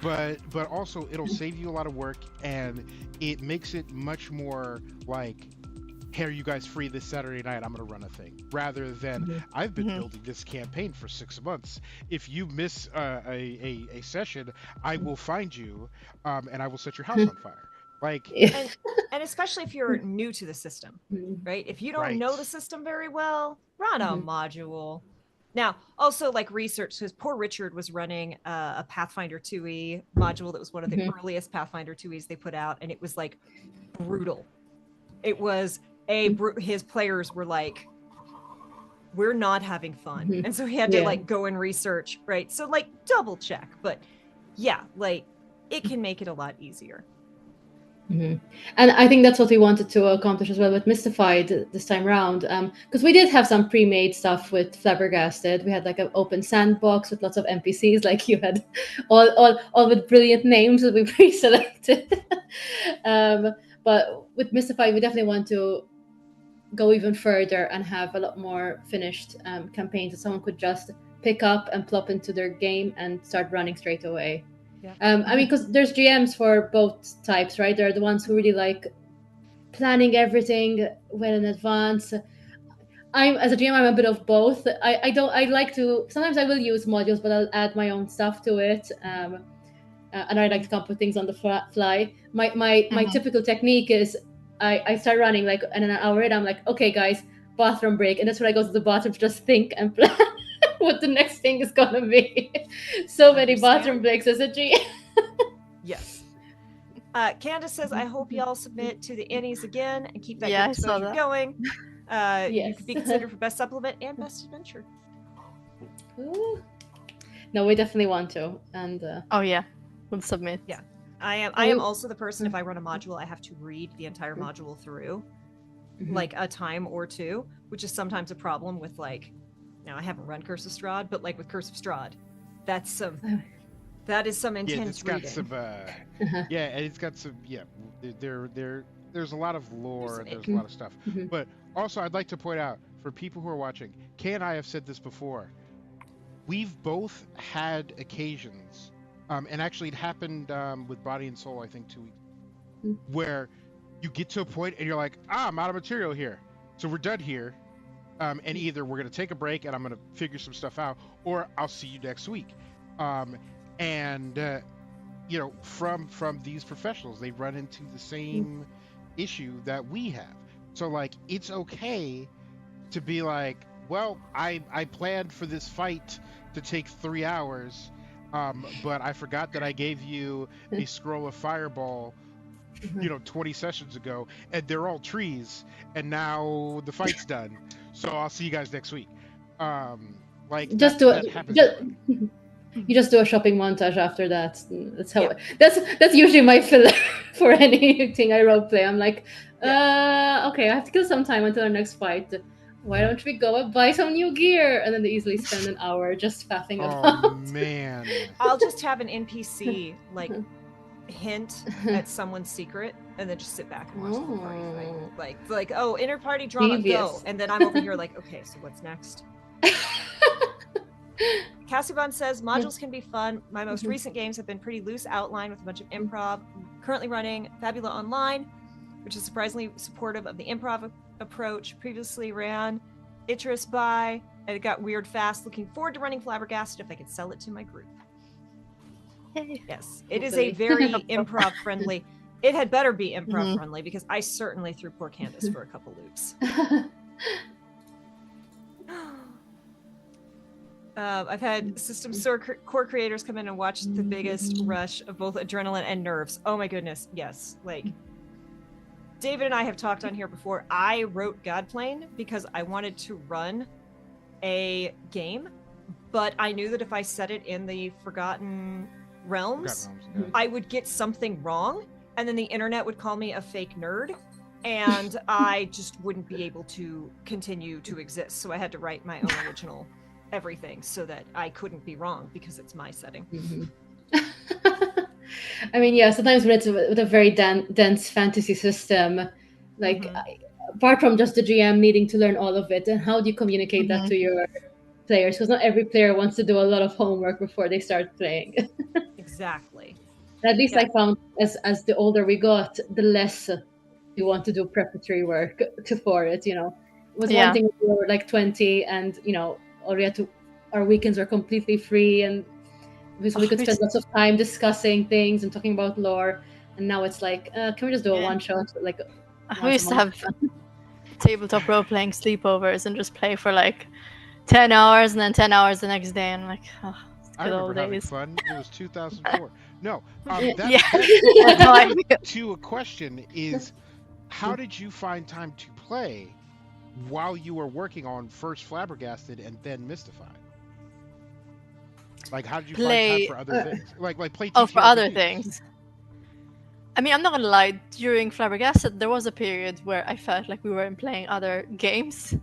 But also it'll save you a lot of work, and it makes it much more like, hey, are you guys free this Saturday night? I'm gonna run a thing, rather than I've been building this campaign for 6 months. If you miss a session, I will find you, and I will set your house on fire. Like, and especially if you're new to the system, right? If you don't know the system very well, run a module. Now, also like research, because poor Richard was running a Pathfinder 2e module that was one of the earliest Pathfinder 2es they put out, and it was like brutal. It was his players were like, we're not having fun. And so he had to like go and research, right? So like double check, but yeah, like it can make it a lot easier. And I think that's what we wanted to accomplish as well with Mystified this time around, because we did have some pre-made stuff with Flabbergasted. We had like an open sandbox with lots of NPCs, like you had, all with brilliant names that we pre-selected. But with Mystified, we definitely want to go even further and have a lot more finished campaigns that someone could just pick up and plop into their game and start running straight away. Yeah. I mean, because there's GMs for both types, right? There are the ones who really like planning everything well in advance. As a GM, I'm a bit of both. I like to, sometimes I will use modules, but I'll add my own stuff to it. And I like to come up with things on the fly. My typical technique is I start running like, and an hour in, I'm like, okay, guys, bathroom break. And that's when I go to the bathroom to just think and plan what the next thing is gonna be. So many bathroom breaks as a GM. Yes. Candace says, I hope y'all submit to the Annies again and keep that Yeah, good exposure going. You Yes. could be considered for best supplement and best adventure. Ooh. No, we definitely want to. And oh yeah, we'll submit. Yeah. I am also the person, if I run a module, I have to read the entire module through like a time or two, which is sometimes a problem with like, now I haven't run Curse of Strahd, but like with Curse of Strahd, that is some intense reading. Yeah, and it's got some there's a lot of lore and there's a lot of stuff. But also I'd like to point out, for people who are watching, Kay and I have said this before, we've both had occasions, and actually it happened with Body and Soul, I think 2 weeks, where you get to a point and you're like, I'm out of material here, so we're done here. And either we're gonna take a break and I'm gonna figure some stuff out, or I'll see you next week. And you know, from these professionals, they run into the same issue that we have. So like, it's okay to be like, well, I planned for this fight to take 3 hours, but I forgot that I gave you a scroll of Fireball, you know, 20 sessions ago, and they're all trees, and now the fight's done. So I'll see you guys next week. Like Just that happens. you just do a shopping montage after that. That's how. That's usually my filler for anything I roleplay. I'm like, okay, I have to kill some time until our next fight. Why don't we go and buy some new gear? And then they easily spend an hour just faffing about. Oh man. I'll just have an NPC like hint at someone's secret, and then just sit back and watch the party fight. Like, oh, inter-party drama, Devious. go. And then I'm over here like, okay, so what's next? Cassiban says, modules can be fun. My most recent games have been pretty loose outline with a bunch of improv. Currently running Fabula Online, which is surprisingly supportive of the improv approach. Previously ran Icarus by, and it got weird fast. Looking forward to running Flabbergasted if I could sell it to my group. Yes, it is a very improv friendly. It had better be improv friendly, because I certainly threw poor Candace for a couple loops. I've had system core creators come in and watch the biggest rush of both adrenaline and nerves. Oh my goodness, yes. Like, David and I have talked on here before. I wrote Godplane because I wanted to run a game, but I knew that if I set it in the Forgotten Realms, I would get something wrong, and then the internet would call me a fake nerd, and I just wouldn't be able to continue to exist. So I had to write my own original everything so that I couldn't be wrong, because it's my setting. I mean, yeah, sometimes when it's with a very dense fantasy system, like apart from just the GM needing to learn all of it, and how do you communicate that to your players? Because not every player wants to do a lot of homework before they start playing. Exactly. At least I found as the older we got, the less you want to do preparatory work for it. You know, it was one thing when we were like 20, and you know, all we had to, our weekends were completely free, and so we could spend lots of time discussing things and talking about lore. And now it's like, can we just do a one shot? Like, we used to have tabletop role playing sleepovers and just play for like 10 hours and then 10 hours the next day. And like, oh, I remember having fun. It was 2004. No, to a question is, how did you find time to play while you were working on first Flabbergasted and then Mystified? Like, how did you find time for other things? Like play TTRPGs. Oh, for other things. I mean, I'm not gonna lie. During Flabbergasted, there was a period where I felt like we weren't playing other games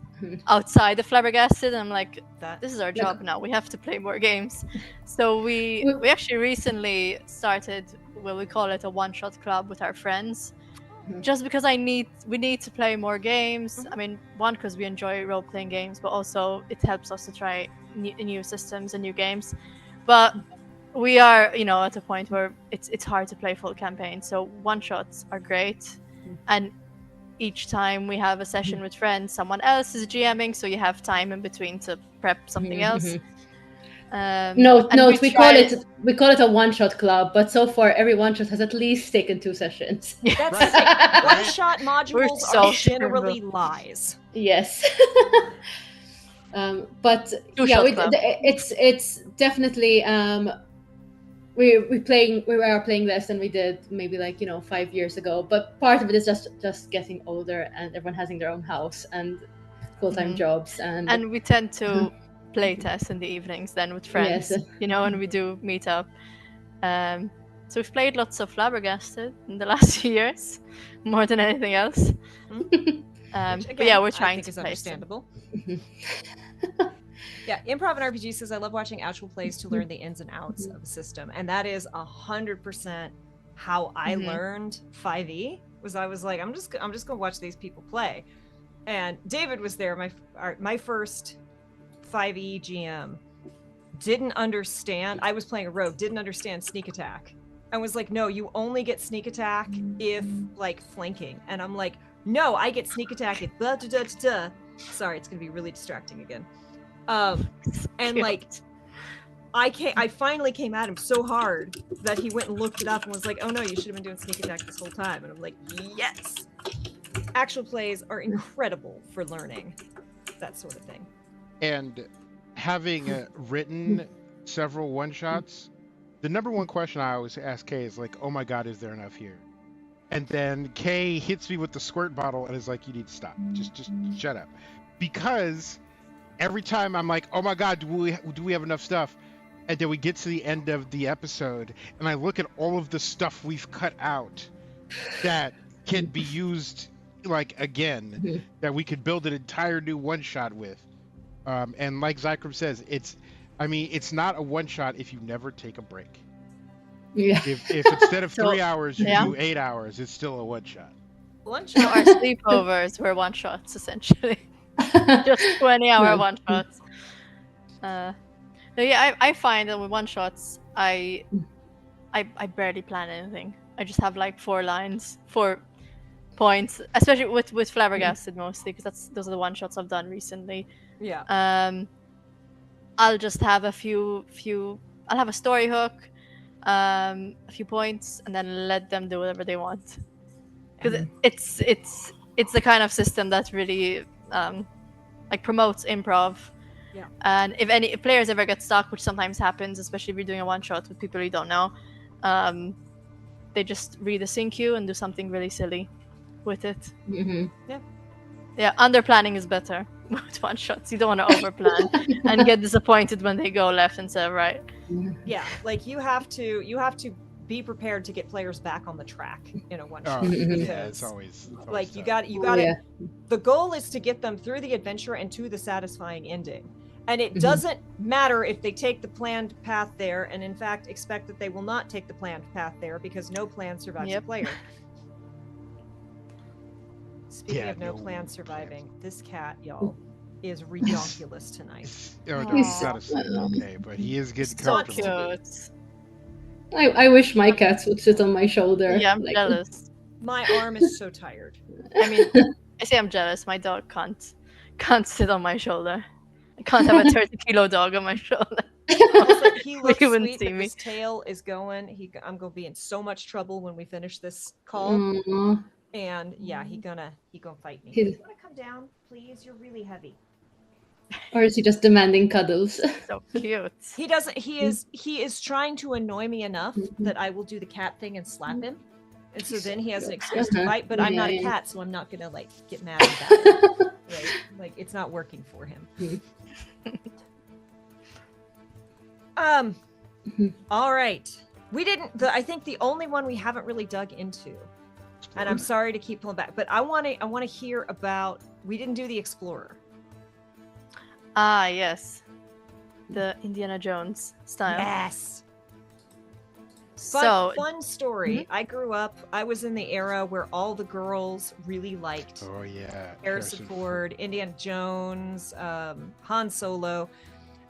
outside of Flabbergasted. And I'm like, this is our job now. We have to play more games. So we actually recently started, well, we call it a one-shot club with our friends. Just because we need to play more games. I mean, one, because we enjoy role-playing games, but also it helps us to try new systems and new games. But we are, you know, at a point where it's hard to play full campaigns. So one-shots are great, and each time we have a session with friends, someone else is GMing, so you have time in between to prep something else. No, we call it a one-shot club, but so far every one-shot has at least taken 2 sessions. That's right. One-shot modules are generally lies. Yes. But yeah, it's definitely we are playing less than we did maybe like 5 years ago. But part of it is just getting older, and everyone having their own house and full-time jobs, and we tend to play test in the evenings then with friends, and we do meet up. So we've played lots of Flabbergasted in the last few years, more than anything else. Again, but yeah, we're trying to is play understandable. Yeah, Improv and RPG says, I love watching actual plays to learn the ins and outs of a system, and that is 100% how I learned 5e. I was like, I'm just gonna watch these people play, and David was there, my first 5e GM. didn't understand. I was playing a rogue, didn't understand sneak attack. I was like, no, you only get sneak attack if like flanking. And I'm like, no, I get sneak attack if blah, da, da, da, da. Sorry, it's gonna be really distracting again. And like, I finally came at him so hard that he went and looked it up and was like, oh no, you should have been doing sneak attack this whole time. And I'm like, yes. Actual plays are incredible for learning that sort of thing. And having written several one-shots, the number one question I always ask Kay is like, oh my god, is there enough here? And then Kay hits me with the squirt bottle and is like, you need to stop. Just shut up. Because every time I'm like, oh my god, do we have enough stuff? And then we get to the end of the episode and I look at all of the stuff we've cut out that can be used like again, that we could build an entire new one-shot with. And like Zycram says, it's not a one-shot if you never take a break. Yeah. If instead of 3 hours, you do 8 hours, it's still a one-shot. So our sleepovers were one-shots, essentially. Just 20-hour one-shots. I find that with one-shots, I barely plan anything. I just have like 4 lines, 4 points, especially with Flabbergasted mostly, because those are the one-shots I've done recently. Yeah. I'll just have a few. I'll have a story hook, a few points, and then let them do whatever they want. Because it's the kind of system that really like promotes improv. Yeah. And if players ever get stuck, which sometimes happens, especially if you're doing a one shot with people you don't know, they just read a sync cue and do something really silly with it. Yeah, under planning is better with one shots. You don't want to over plan and get disappointed when they go left instead of right. Yeah, like you have to be prepared to get players back on the track in a one shot. Yeah, it's always like tough. you got to. The goal is to get them through the adventure and to the satisfying ending. And it doesn't matter if they take the planned path there, and in fact expect that they will not take the planned path there, because no plan survives a player. Speaking of no plan surviving, this cat, y'all, is redonkulous tonight. He's not asleep, okay, but he is getting comfortable. Cute. I wish my cats would sit on my shoulder. Yeah, I'm jealous. My arm is so tired. I mean, I say I'm jealous. My dog can't sit on my shoulder. I can't have a 30-kilo dog on my shoulder. He looks You wouldn't sweet, see but me. his tail is going. I'm gonna be in so much trouble when we finish this call. And yeah, he gonna fight me. You wanna come down, please? You're really heavy. Or is he just demanding cuddles? So cute. He doesn't. He is trying to annoy me enough that I will do the cat thing and slap him, and so then he has an excuse to fight. But I'm not a cat, so I'm not gonna like get mad about it. Right? Like it's not working for him. All right. We didn't. I think the only one we haven't really dug into, and I'm sorry to keep pulling back, but I want to hear about. We didn't do the Explorer. Ah, yes. The Indiana Jones style. Yes. Fun story. I grew up. I was in the era where all the girls really liked. Oh yeah. Harrison Ford, Indiana Jones, Han Solo.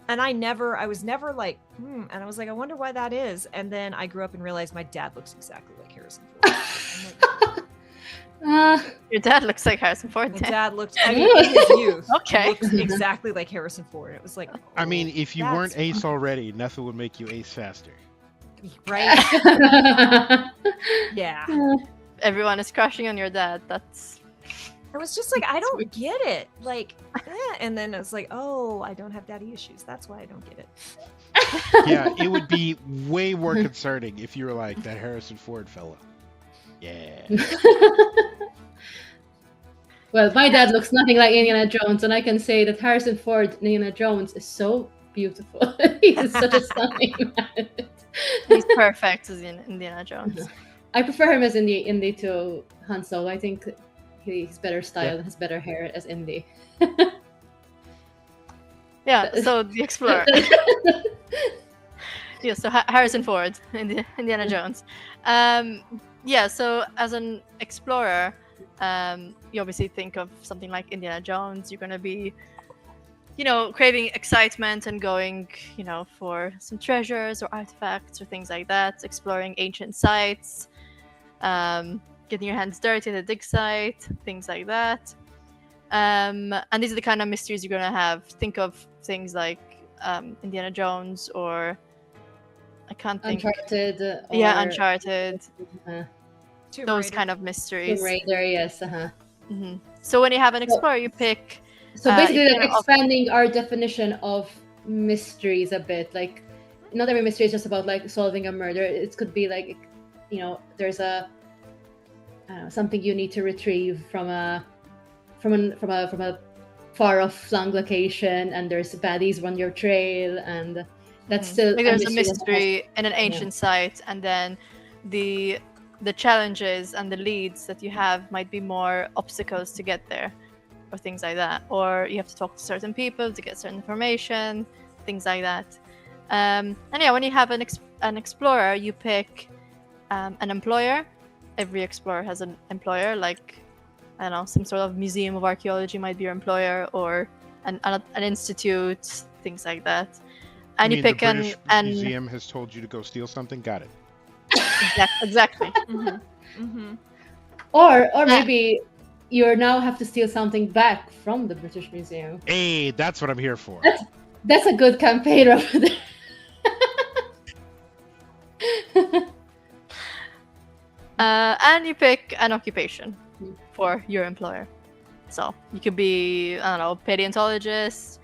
And I was never like, and I was like, I wonder why that is. And then I grew up and realized my dad looks exactly like Harrison Ford. Your dad looks like Harrison Ford. My dad looked, I mean, in his youth, Okay. looked exactly like Harrison Ford. It was like, I mean, if you weren't Ace already, nothing would make you Ace faster. right? Yeah. Everyone is crushing on your dad. That's. I was just like, I don't get it. Like, and then it's like, oh, I don't have daddy issues. That's why I don't get it. Yeah, it would be way more concerning if you were like that Harrison Ford fella. Yeah. Well, my dad looks nothing like Indiana Jones, and I can say that Harrison Ford in Indiana Jones is so beautiful. He's such a stunning man. He's perfect as in Indiana Jones. I prefer him as Indy to Han Solo. I think he's better style, has better hair as Indy. Yeah, so the Explorer. Yeah, so Harrison Ford in Indiana Jones. Yeah, so as an explorer, you obviously think of something like Indiana Jones. You're going to be creating excitement and going, for some treasures or artifacts or things like that, exploring ancient sites, getting your hands dirty at a dig site, things like that. And these are the kind of mysteries you're going to have. Think of things like Indiana Jones, or I can't think. Uncharted. Uncharted. Tomb Those Raider. kind of mysteries. Tomb Raider, yes. So when you have an explorer, you pick. So basically, you like can expanding our definition of mysteries a bit. Like, not every mystery is just about like solving a murder. It could be like, there's a something you need to retrieve from a far off flung location, and there's baddies run your trail, and that's still like there's a mystery in an ancient site, and then the challenges and the leads that you have might be more obstacles to get there, or things like that, or you have to talk to certain people to get certain information, things like that. And yeah, when you have an explorer, you pick an employer. Every explorer has an employer, like, I don't know, some sort of museum of archaeology might be your employer, or an institute, things like that. And you pick the British museum has told you to go steal something. Got it. Exactly. Or maybe you now have to steal something back from the British Museum. Hey, that's what I'm here for. That's a good campaign over there. And you pick an occupation for your employer. So you could be, I don't know, paleontologist,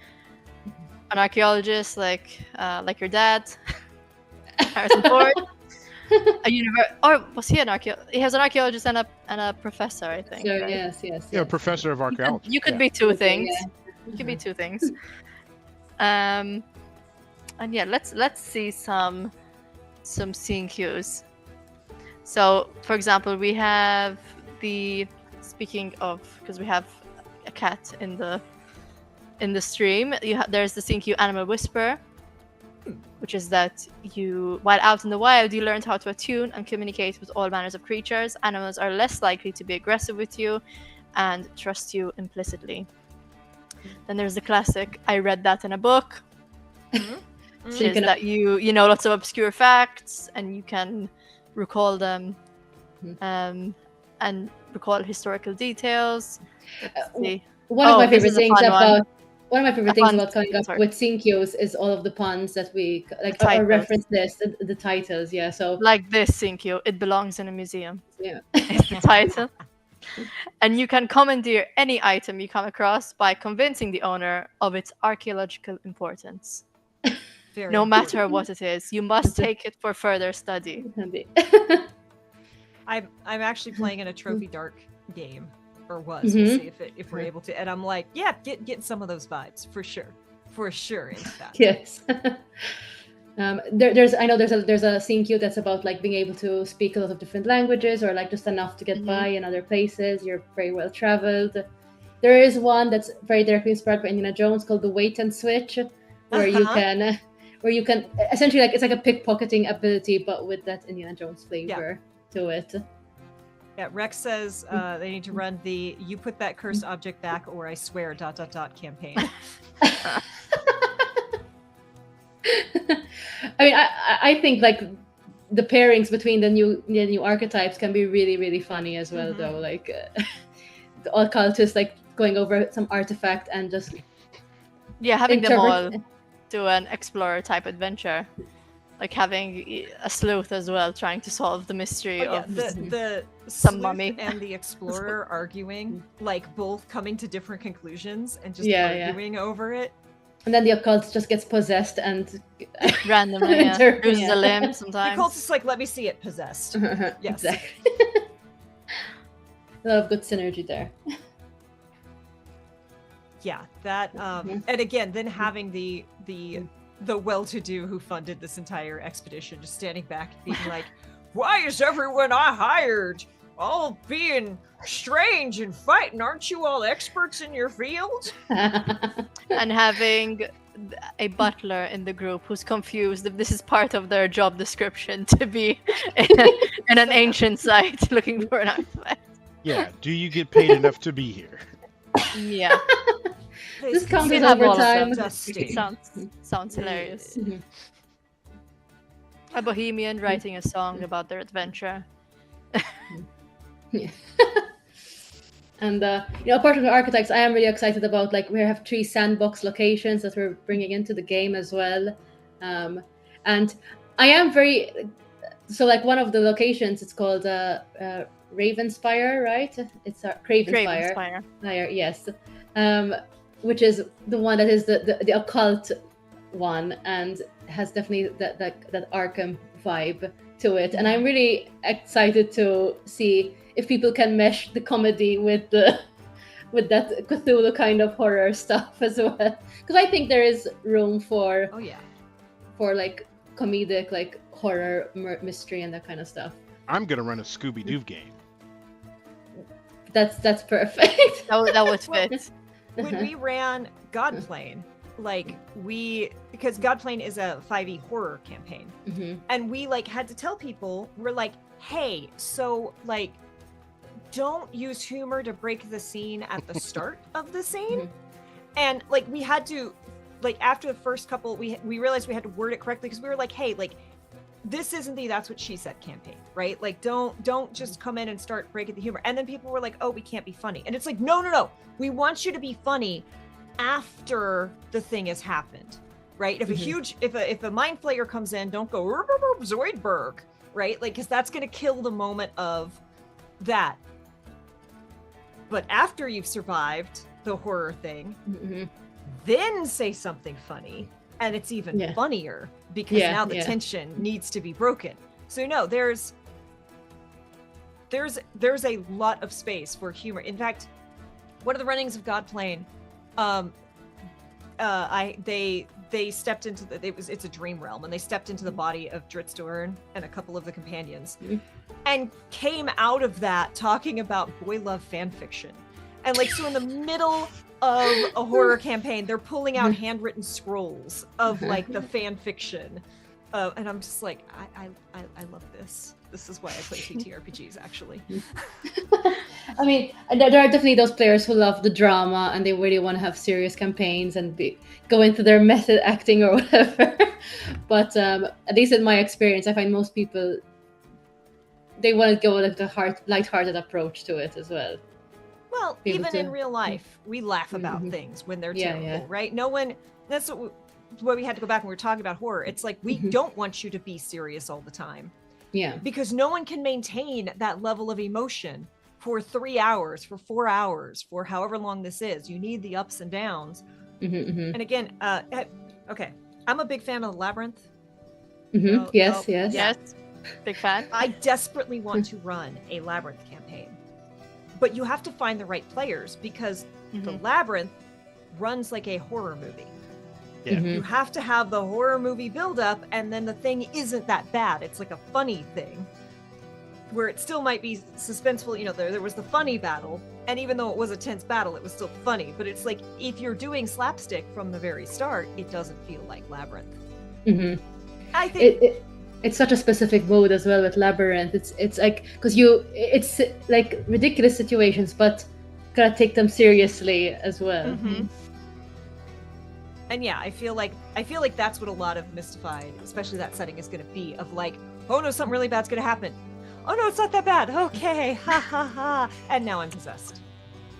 an archaeologist, like your dad, Harrison Ford. Or was he an archaeologist? He has an archaeologist and a professor, I think. So, right? yes. Yeah, professor of archaeology. You could be two things. Yeah. You could be two things. And yeah, let's see some scene cues. So, for example, we have speaking of, because we have a cat in the stream, there's the scene cue Animal Whisper, which is that while out in the wild, you learned how to attune and communicate with all manners of creatures. Animals are less likely to be aggressive with you and trust you implicitly. Then there's the classic, I read that in a book, which is that you know lots of obscure facts and you can recall them and recall historical details. One of my favorite things about coming up with scene cues is all of the puns that we like, or reference this, the titles. Yeah, so like this scene cue, it belongs in a museum. Yeah, is the title. And you can commandeer any item you come across by convincing the owner of its archaeological importance. No matter what it is, you must take it for further study. I'm actually playing in a Trophy Dark game, or was. We'll see if we're able to. And I'm like, yeah, get some of those vibes for sure into that. Yes. There's a scene cue that's about like being able to speak a lot of different languages, or like just enough to get by in other places. You're very well traveled. There is one that's very directly inspired by Indiana Jones called the Wait and Switch, where you can essentially, like, it's like a pickpocketing ability, but with that Indiana Jones flavor to it. Yeah, Rex says they need to run the "you put that cursed object back, or I swear ... campaign. I mean, I think like the pairings between the new archetypes can be really, really funny as well, though. Like the occultists like going over some artifact and just having them all do an explorer type adventure, like having a sleuth as well trying to solve the mystery of the some mummy and the explorer arguing, like both coming to different conclusions and just arguing over it. And then the occult just gets possessed and randomly loses a limb sometimes. The cultist's like, let me see it possessed. Yes. Exactly. A lot of good synergy there. Yeah, that and again, then having the well-to-do who funded this entire expedition just standing back and being like, why is everyone I hired all being strange and fighting? Aren't you all experts in your field? And having a butler in the group who's confused if this is part of their job description to be in an ancient site looking for an artifact. Yeah, do you get paid enough to be here? Yeah. discounted We have over all of time. them. Dusty. Sounds hilarious. Mhm. A bohemian writing a song about their adventure. Yeah. And apart from the architects, I am really excited about, like, we have 3 sandbox locations that we're bringing into the game as well. And I am very so, like, one of the locations, it's called Ravenspire, right? It's Cravenspire. Cravenspire. Yes. Which is the one that is the occult one, and has definitely that Arkham vibe to it. And I'm really excited to see if people can mesh the comedy with that Cthulhu kind of horror stuff as well. Because I think there is room for like comedic, like horror, mystery, and that kind of stuff. I'm gonna run a Scooby-Doo game. That's perfect. That would fit. When we ran Godplane, because Godplane is a 5e horror campaign, and we had to tell people, we're like, hey, so don't use humor to break the scene at the start of the scene. And we had to, after the first couple, we realized we had to word it correctly, because we were like, hey, this isn't the That's What She Said campaign, right? Don't just come in and start breaking the humor. And then people were like, oh, we can't be funny. And it's like, no. We want you to be funny after the thing has happened, right? If if a mind flayer comes in, don't go Zoidberg, right? Because that's going to kill the moment of that. But after you've survived the horror thing, then say something funny, and it's even funnier, because now the tension needs to be broken. So no, there's a lot of space for humor. In fact, one of the runnings of Godplane, they stepped into it's a dream realm, and they stepped into the body of Dritz Do'Urn and a couple of the companions, and came out of that talking about boy love fan fiction. And so in the middle of a horror campaign, they're pulling out handwritten scrolls of the fan fiction, and I'm just like, I love this. This is why I play TTRPGs, actually. I mean, there are definitely those players who love the drama, and they really want to have serious campaigns and go into their method acting or whatever. But at least in my experience, I find most people, they want to go with the lighthearted approach to it as well. Well, even in real life, we laugh about things when they're terrible, right? No one. That's what we had to go back when we were talking about horror. It's like, we don't want you to be serious all the time. Yeah. Because no one can maintain that level of emotion for 3 hours, for 4 hours, for however long this is. You need the ups and downs. And again, okay, I'm a big fan of the Labyrinth. Yes. Big fan. I desperately want to run a Labyrinth campaign, but you have to find the right players, because the Labyrinth runs like a horror movie. Yeah. You have to have the horror movie build up, and then the thing isn't that bad. It's like a funny thing where it still might be suspenseful. There was the funny battle, and even though it was a tense battle, it was still funny. But it's like, if you're doing slapstick from the very start, it doesn't feel like Labyrinth. I think it's such a specific mode as well with Labyrinth. It's like, because it's like ridiculous situations, but gotta take them seriously as well. And yeah, I feel like that's what a lot of Mystified, especially that setting, is going to be, of oh no, something really bad's going to happen. Oh no, it's not that bad. Okay, ha ha ha. And now I'm possessed.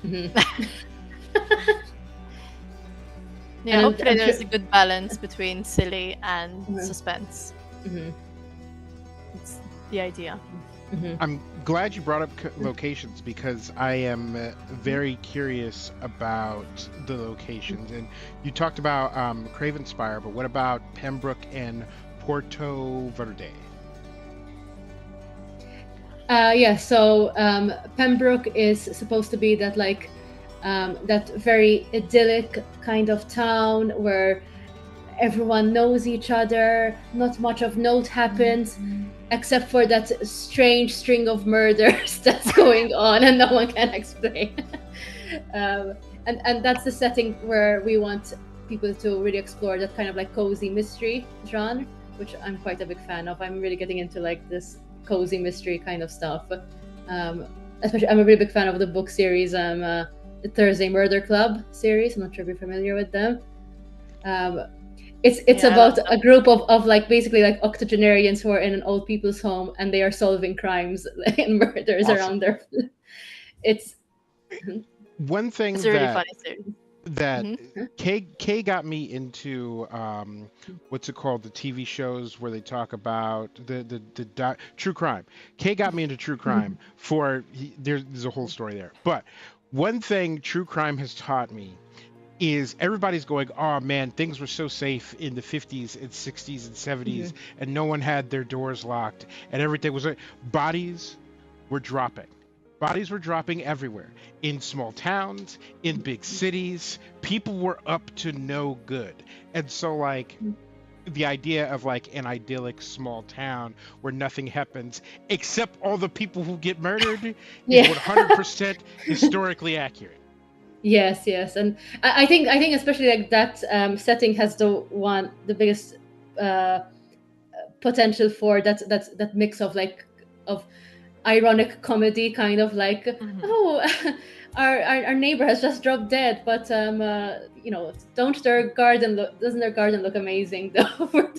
Yeah, hopefully there's a good balance between silly and suspense. It's the idea. I'm glad you brought up locations, because I am very curious about the locations. And you talked about Cravenspire, but what about Pembroke and Porto Verde? So Pembroke is supposed to be that that very idyllic kind of town where everyone knows each other, not much of note happens, except for that strange string of murders that's going on and no one can explain. And that's the setting where we want people to really explore that kind of cozy mystery genre, which I'm quite a big fan of. I'm really getting into this cozy mystery kind of stuff. Especially, I'm a really big fan of the book series, Thursday Murder Club series. I'm not sure if you're familiar with them. It's Yeah, I about love a group of like basically like octogenarians who are in an old people's home and they are solving crimes and murders Awesome. around their. It's One thing It's a really funny series. that Mhm. Kay got me into what's it called, the TV shows where they talk about the true crime. Kay got me into true crime there's a whole story there. But one thing true crime has taught me is everybody's going, oh man, things were so safe in the 50s and 60s and 70s and no one had their doors locked and everything was bodies were dropping. Bodies were dropping everywhere, in small towns, in big cities. People were up to no good. And so, like, the idea of like an idyllic small town where nothing happens except all the people who get murdered is 100% historically accurate. Yes, and I think especially like that setting has the biggest potential for that mix of like of ironic comedy, kind of like oh, our neighbor has just dropped dead, but doesn't their garden look amazing though?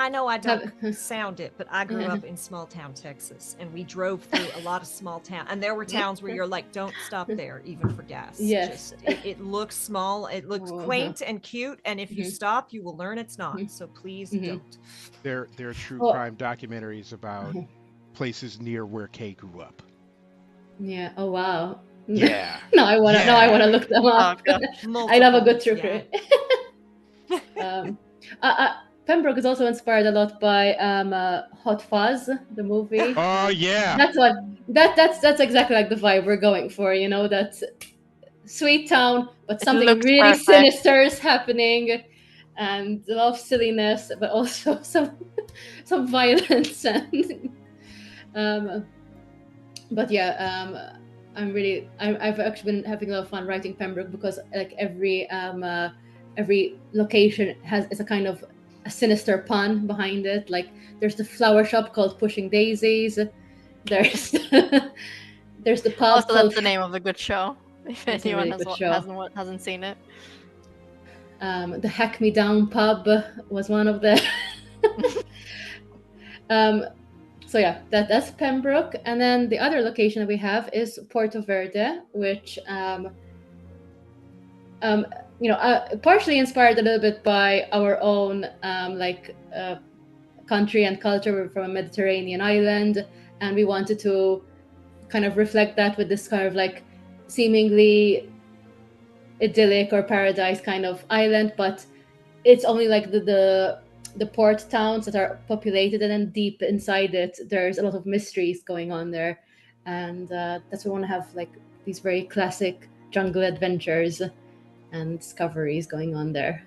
I know I don't sound it, but I grew up in small town Texas, and we drove through a lot of small town, and there were towns where you're like, don't stop there, even for gas. Yes. It looks small, it looks quaint and cute, and if you stop, you will learn it's not. So please don't. There are true crime documentaries about places near where Kay grew up. Yeah. Oh wow. Yeah. No, I wanna look them up. I love a good true crime. Pembroke is also inspired a lot by Hot Fuzz, the movie. Oh yeah. That's exactly like the vibe we're going for, that sweet town, but something really perfect. sinister is happening, and a lot of silliness, but also some violence and but yeah, I've actually been having a lot of fun writing Pembroke because like every location is a kind of a sinister pun behind it. Like there's the flower shop called Pushing Daisies. There's there's the pub. Also, that's the name of a good show. If anyone hasn't seen it. The Hack Me Down pub was one of the. So yeah, that's Pembroke, and then the other location that we have is Porto Verde, which partially inspired a little bit by our own country and culture. We're from a Mediterranean island, and we wanted to kind of reflect that with this kind of like seemingly idyllic or paradise kind of island, but it's only like the port towns that are populated, and then deep inside it there's a lot of mysteries going on there, and that's why we want to have like these very classic jungle adventures and discoveries going on there.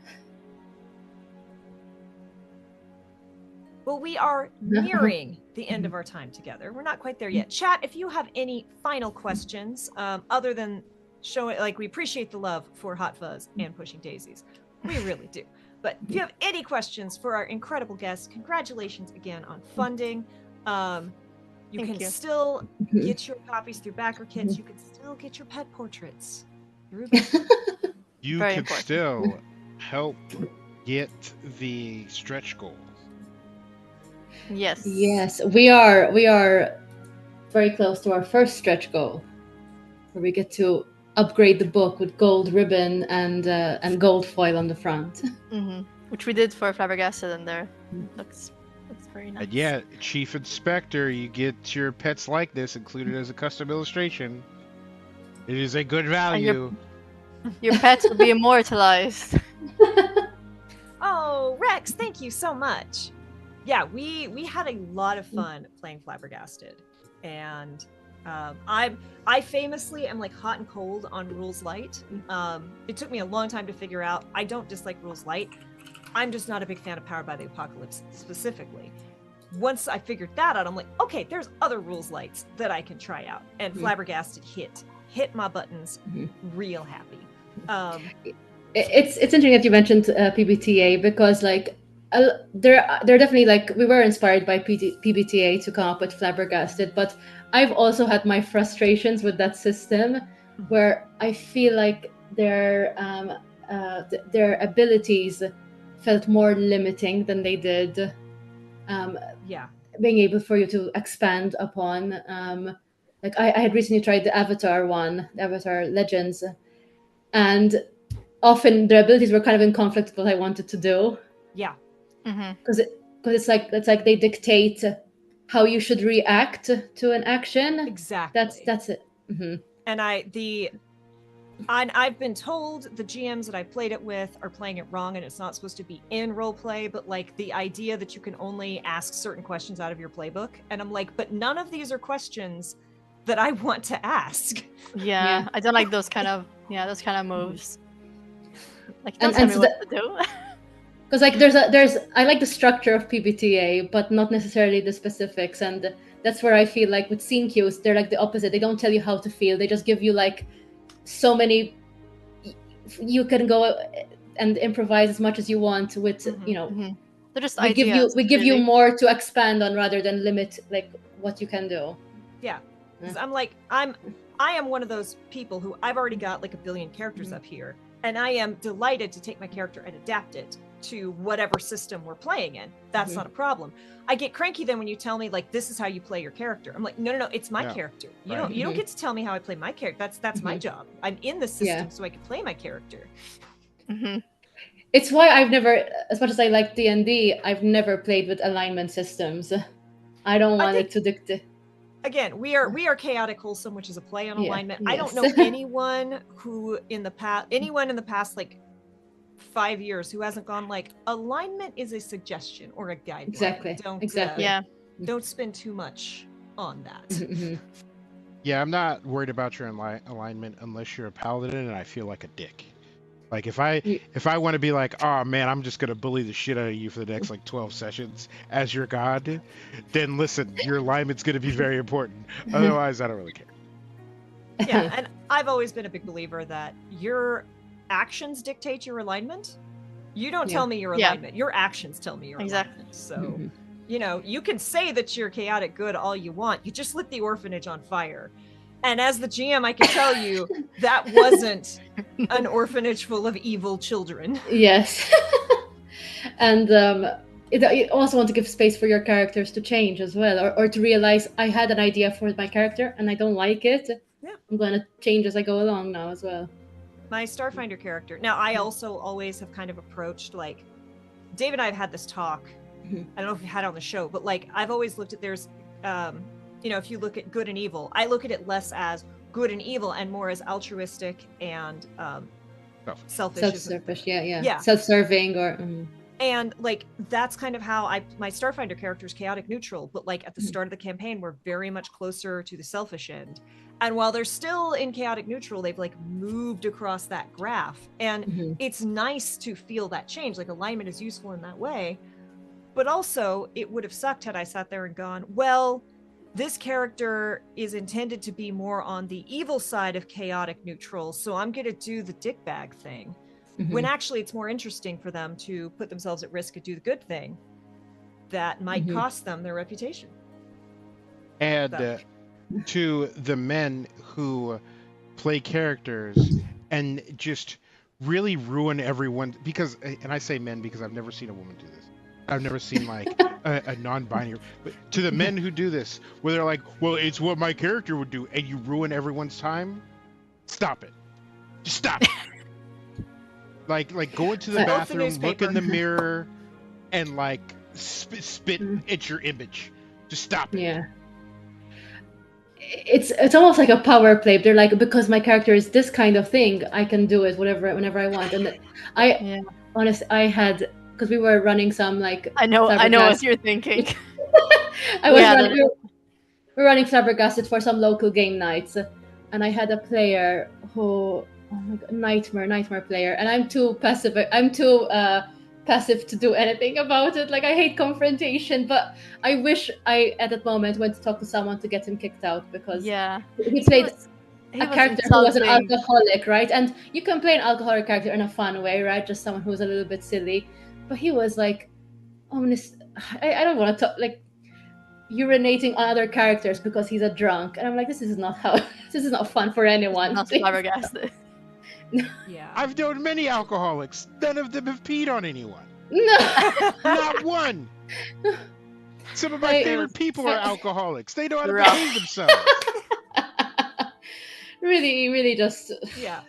Well, we are nearing the end of our time together. We're not quite there yet. Chat, if you have any final questions, other than showing, like, we appreciate the love for Hot Fuzz and Pushing Daisies. We really do. But if you have any questions for our incredible guests, congratulations again on funding. You can still get your copies through backer kits. You can still get your pet portraits through You can still help get the stretch goals. Yes. We are very close to our first stretch goal, where we get to upgrade the book with gold ribbon and gold foil on the front. Which we did for Flabbergasted, and there looks very nice. And yeah, Chief Inspector, you get your pet's likeness included as a custom illustration. It is a good value. Your pets will be immortalized. Oh, Rex, thank you so much. Yeah, we had a lot of fun playing Flabbergasted, and I famously am like hot and cold on Rules Light. It took me a long time to figure out. I don't dislike Rules Light. I'm just not a big fan of Powered by the Apocalypse specifically. Once I figured that out, I'm like, okay, there's other Rules Lights that I can try out, and Flabbergasted hit my buttons real happy. It's interesting that you mentioned PBTA, because like they're definitely like we were inspired by PBTA to come up with Flabbergasted, but I've also had my frustrations with that system, where I feel like their abilities felt more limiting than they did Yeah. being able for you to expand upon. Like I had recently tried the Avatar one, the Avatar Legends, and often their abilities were kind of in conflict with what I wanted to do. Yeah. Because it's like they dictate how you should react to an action. Exactly. That's it. And I've been told the GMs that I played it with are playing it wrong, and it's not supposed to be in role play, but like the idea that you can only ask certain questions out of your playbook. And I'm like, but none of these are questions that I want to ask. Yeah. I don't like those kind of moves. Like, don't And tell me so what to do. Because like I like the structure of PBTA, but not necessarily the specifics, and that's where I feel like with scene cues they're like the opposite. They don't tell you how to feel. They just give you like so many. You can go and improvise as much as you want with They're just we ideas. give you more to expand on rather than limit like what you can do. Yeah, because I am one of those people who I've already got like a billion characters up here, and I am delighted to take my character and adapt it to whatever system we're playing in. That's not a problem. I get cranky then when you tell me like this is how you play your character. I'm like, no, it's my character. You don't get to tell me how I play my character. That's my job. I'm in the system so I can play my character. It's why I've never, as much as I like D&D, I've never played with alignment systems. I don't want it to dictate. Again, we are chaotic wholesome, which is a play on alignment. Yes. I don't know anyone in the past like 5 years who hasn't gone like alignment is a suggestion or a guideline. Exactly. Don't spend too much on that. Yeah, I'm not worried about your alignment unless you're a paladin and I feel like a dick. Like if I want to be like, oh man, I'm just gonna bully the shit out of you for the next like 12 sessions as your god, then listen, your alignment's gonna be very important. Otherwise, I don't really care. Yeah, and I've always been a big believer that your actions dictate your alignment. You don't tell me your alignment. Your actions tell me your alignment. So, you can say that you're chaotic good all you want. You just lit the orphanage on fire. And as the GM, I can tell you that wasn't an orphanage full of evil children. Yes. And you also want to give space for your characters to change as well, or to realize I had an idea for my character and I don't like it. Yeah. I'm going to change as I go along now as well. My Starfinder character. Now, I also always have kind of approached, like, Dave and I have had this talk. I don't know if we had it on the show, but like, I've always looked at if you look at good and evil, I look at it less as good and evil and more as altruistic and selfish. Self-serving, yeah. Self-serving or... And like, that's kind of how my Starfinder character is chaotic neutral, but like at the start of the campaign, we're very much closer to the selfish end. And while they're still in chaotic neutral, they've like moved across that graph. And it's nice to feel that change. Like alignment is useful in that way. But also it would have sucked had I sat there and gone, well, this character is intended to be more on the evil side of chaotic neutral, so I'm going to do the dickbag thing. When actually it's more interesting for them to put themselves at risk and do the good thing that might cost them their reputation. And to the men who play characters and just really ruin everyone, because, and I say men because I've never seen a woman do this. I've never seen like a non-binary, but to the men who do this, where they're like, well, it's what my character would do, and you ruin everyone's time, stop it. Just stop it. Like go into the bathroom, look in the mirror, and like spit at your image. Just stop it. Yeah. It's almost like a power play. They're like, because my character is this kind of thing, I can do it whenever I want. And honestly, I had, because we were running some like I know what you're thinking. We're running Flabbergasted for some local game nights, and I had a player who, oh my God, nightmare player, and I'm too passive to do anything about it. Like, I hate confrontation, but I wish I at that moment went to talk to someone to get him kicked out, because he played a character who was an alcoholic, right? And you can play an alcoholic character in a fun way, right? Just someone who's a little bit silly. But he was like ominous. I don't want to talk like urinating on other characters because he's a drunk, and I'm like, this is not how. This is not fun for anyone. Not Please. flabbergasted. Yeah. I've known many alcoholics. None of them have peed on anyone. No. Not one. Some of my Like- favorite people are alcoholics. They know how to Rough. behave themselves. really just Yeah.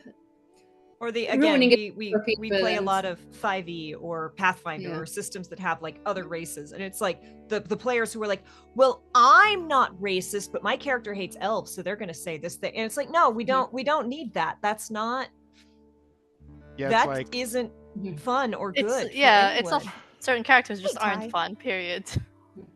Or the Ruining again, it we for we play a people. lot of 5e or Pathfinder Yeah. or systems that have like other races, and it's like the players who are like, well, I'm not racist, but my character hates elves, so they're gonna say this thing, and it's like, no, we don't need that. That's not Yeah, that it's like isn't Mhm. fun or good. It's for it's not. anyone. Certain characters just Hey, Ty. aren't fun. Period.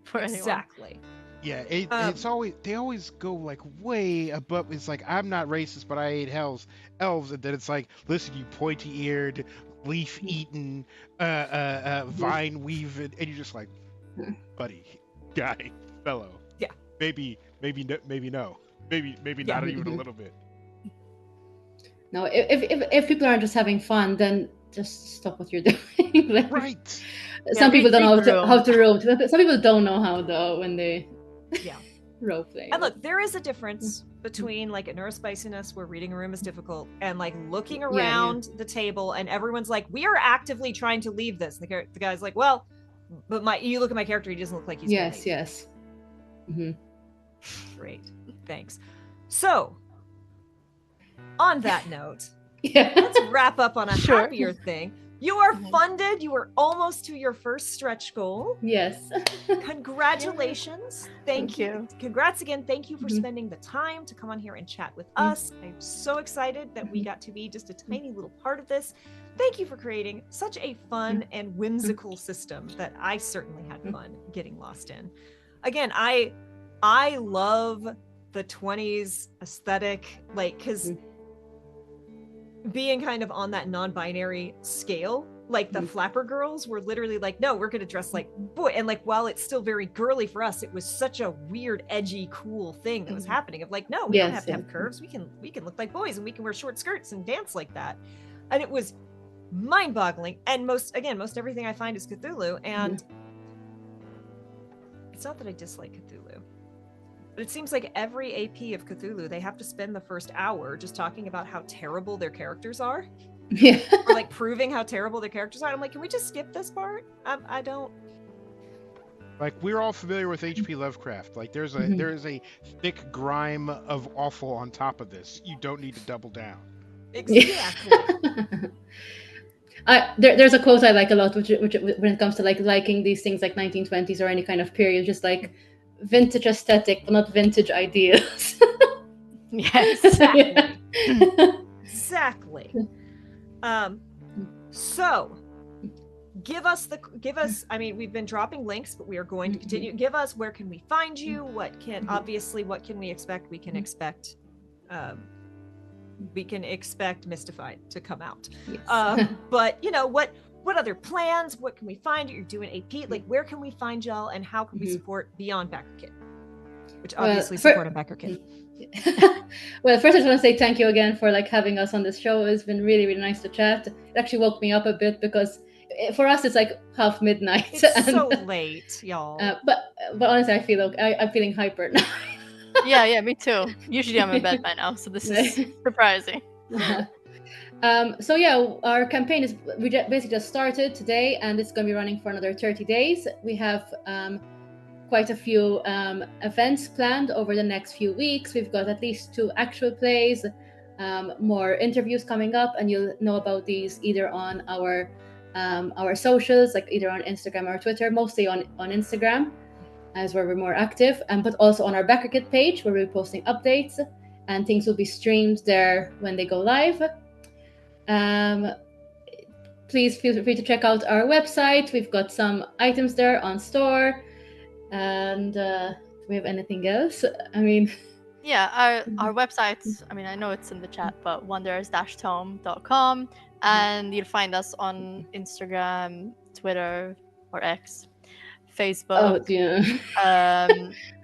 For anyone. Exactly. yeah, it's always they always go like way above. It's like I'm not racist, but I hate elves, and then it's like, listen, you pointy-eared, leaf-eaten, vine-weaving, and you're just like, buddy, guy, fellow. Yeah. Maybe no, maybe Yeah. not even a little bit. no. If people aren't just having fun, then just stop what you're doing. Like, Right. Some people don't know read how to rope. Some people don't know how though when they Yeah. role play. And look, there is a difference between like a neurospiciness where reading a room is difficult and like looking around the table and everyone's like, we are actively trying to leave this. And the guy's like, well, but you look at my character, he doesn't look like he's gonna Yes, leave. yes. Mm-hmm. Great. Thanks. So on that note, Yeah. let's wrap up on a Sure. happier thing. You are Mhm. funded. You are almost to your first stretch goal. Yes. Congratulations. Thank Thank you. you. Congrats again. Thank you for Mhm. spending the time to come on here and chat with Mhm. us. I'm so excited that we got to be just a tiny little part of this. Thank you for creating such a fun and whimsical system that I certainly had fun getting lost in. Again, I love the 20s aesthetic, like, because being kind of on that non-binary scale, like the flapper girls were literally like, no, we're gonna dress like boy, and like while it's still very girly for us, it was such a weird, edgy, cool thing that was happening of like, no, we don't Yes, have to have yes. curves, we can look like boys and we can wear short skirts and dance like that. And it was mind-boggling. And most everything I find is Cthulhu, and it's not that I dislike Cthulhu, but it seems like every AP of Cthulhu, they have to spend the first hour just talking about how terrible their characters are, Yeah. or like proving how terrible their characters are. I'm like, can we just skip this part? I don't. Like, we're all familiar with H.P. Lovecraft. Like, there's a thick grime of awful on top of this. You don't need to double down. Exactly. There's a quote I like a lot, which when it comes to like liking these things like 1920s or any kind of period, just like vintage aesthetic, but not vintage ideas. Yes. Exactly. Exactly. So give us I mean, we've been dropping links, but we are going to continue. Give us, where can we find you? What can we expect? We can expect Mystified to come out. Yes. But you know, what other plans? What can we find? You're doing AP, like where can we find y'all, and how can we support beyond Backer Kit? Which obviously support a Backer Kit. Well, first I just want to say thank you again for like having us on this show. It's been really, really nice to chat. It actually woke me up a bit because for us it's like half midnight. It's so late, y'all. But honestly, I feel I'm feeling hyper now. Yeah, me too. Usually I'm in bed by now, so this is surprising. So yeah, our campaign is basically just started today, and it's going to be running for another 30 days. We have quite a few events planned over the next few weeks. We've got at least 2 actual plays, more interviews coming up, and you'll know about these either on our socials, like either on Instagram or Twitter, mostly on Instagram, as where we're more active, but also on our Backer Kit page where we'll be posting updates, and things will be streamed there when they go live. Please feel free to check out our website. We've got some items there on store. And do we have anything else? I mean, yeah, our website, I mean, I know it's in the chat, but wanderers-tome.com, and you'll find us on Instagram, Twitter, or X, Facebook. oh yeah.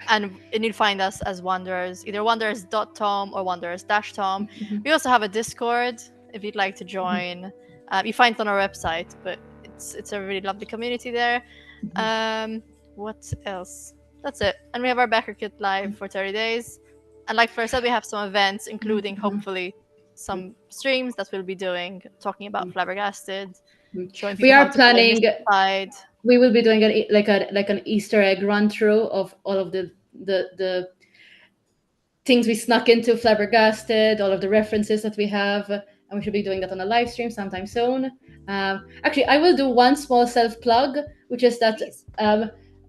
And you'll find us as Wanderers, either wanderers.tome or wanderers-tome. We also have a Discord if you'd like to join. You find it on our website, but it's a really lovely community there. What else? That's it. And we have our backer kit live for 30 days. And like Fleur said, we have some events, including hopefully some streams that we'll be doing, talking about Flabbergasted, showing We people how are to play planning. Mystified. We will be doing an Easter egg run through of all of the things we snuck into Flabbergasted, all of the references that we have, and we should be doing that on a live stream sometime soon. Actually, I will do one small self plug, which is that Please.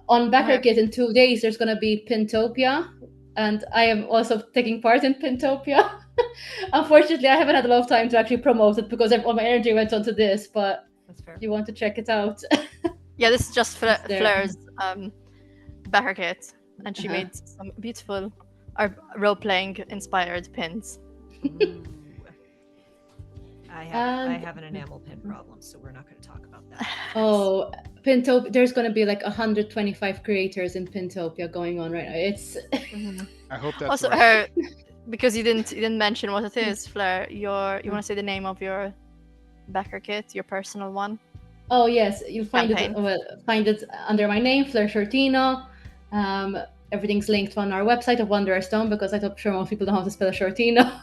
on BackerKit in 2 days there's going to be Pintopia, and I am also taking part in Pintopia. Unfortunately, I haven't had a lot of time to actually promote it because all my energy went onto this. But That's fair. if you want to check it out, Yeah, this is just It's there. Fleur's backer kit, and she made some beautiful role-playing inspired pins. Ooh. I have an enamel pin problem, so we're not going to talk about that. Oh, Pintopia! There's going to be like 125 creators in Pintopia going on right now. It's I hope that's Also, right. because you didn't mention what it is, Fleur. You want to say the name of your backer kit, your personal one? Oh yes, you'll find Campaign. find it under my name, Fleur Shortino. Everything's linked on our website of Wanderer's Tome because I'm sure most people know how to spell Shortino.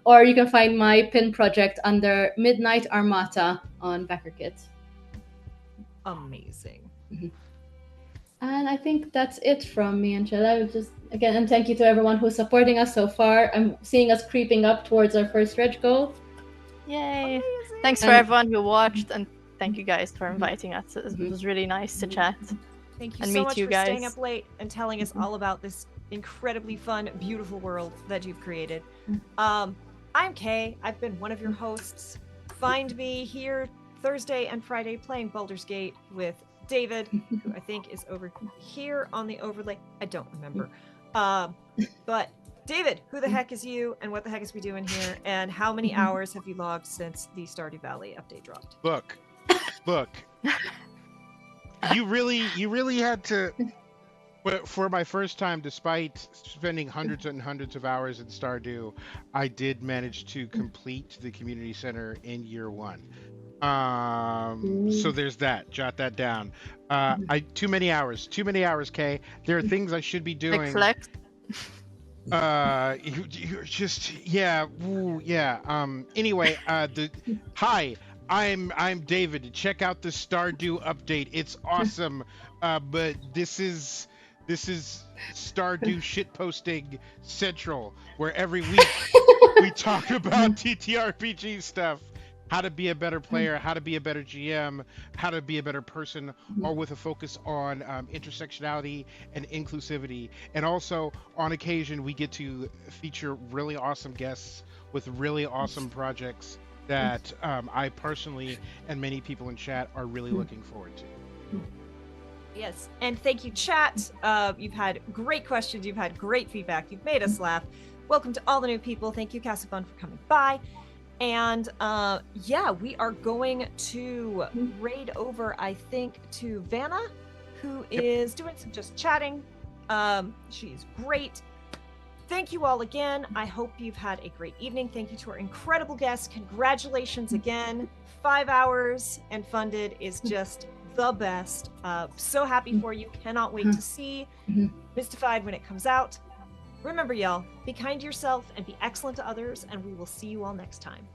Or you can find my pin project under Midnight Armata on BackerKit. Amazing. And I think that's it from me, Angela. I would just again and thank you to everyone who's supporting us so far. I'm seeing us creeping up towards our first stretch goal. Yay! Amazing. Thanks for everyone who watched, and thank you guys for inviting us. It was really nice to chat. Thank you and so meet much you for guys. staying up late and telling us all about this incredibly fun, beautiful world that you've created. I'm Kay. I've been one of your hosts. Find me here Thursday and Friday playing Baldur's Gate with David, who I think is over here on the overlay. I don't remember. But David, who the heck is you, and what the heck is we doing here, and how many hours have you logged since the Stardew Valley update dropped? Look. You really had to. For my first time, despite spending hundreds and hundreds of hours in Stardew, I did manage to complete the community center in year 1. So there's that. Jot that down. Too many hours, Kay. There are things I should be doing. Like flex. You're just yeah. Anyway, hi. I'm David. Check out the Stardew update. It's awesome. But this is Stardew shitposting central, where every week we talk about TTRPG stuff. How to be a better player, how to be a better GM, how to be a better person, all with a focus on intersectionality and inclusivity. And also, on occasion, we get to feature really awesome guests with really awesome projects that I personally and many people in chat are really looking forward to. Yes, and thank you, chat. You've had great questions. You've had great feedback. You've made us laugh. Welcome to all the new people. Thank you, Cassifun, for coming by. And yeah, we are going to raid over, I think, to Vanna, who is doing some just chatting. She's great. Thank you all again. I hope you've had a great evening. Thank you to our incredible guests. Congratulations again. 5 hours and funded is just the best. So happy for you. Cannot wait to see Mystified when it comes out. Remember, y'all, be kind to yourself and be excellent to others, and we will see you all next time.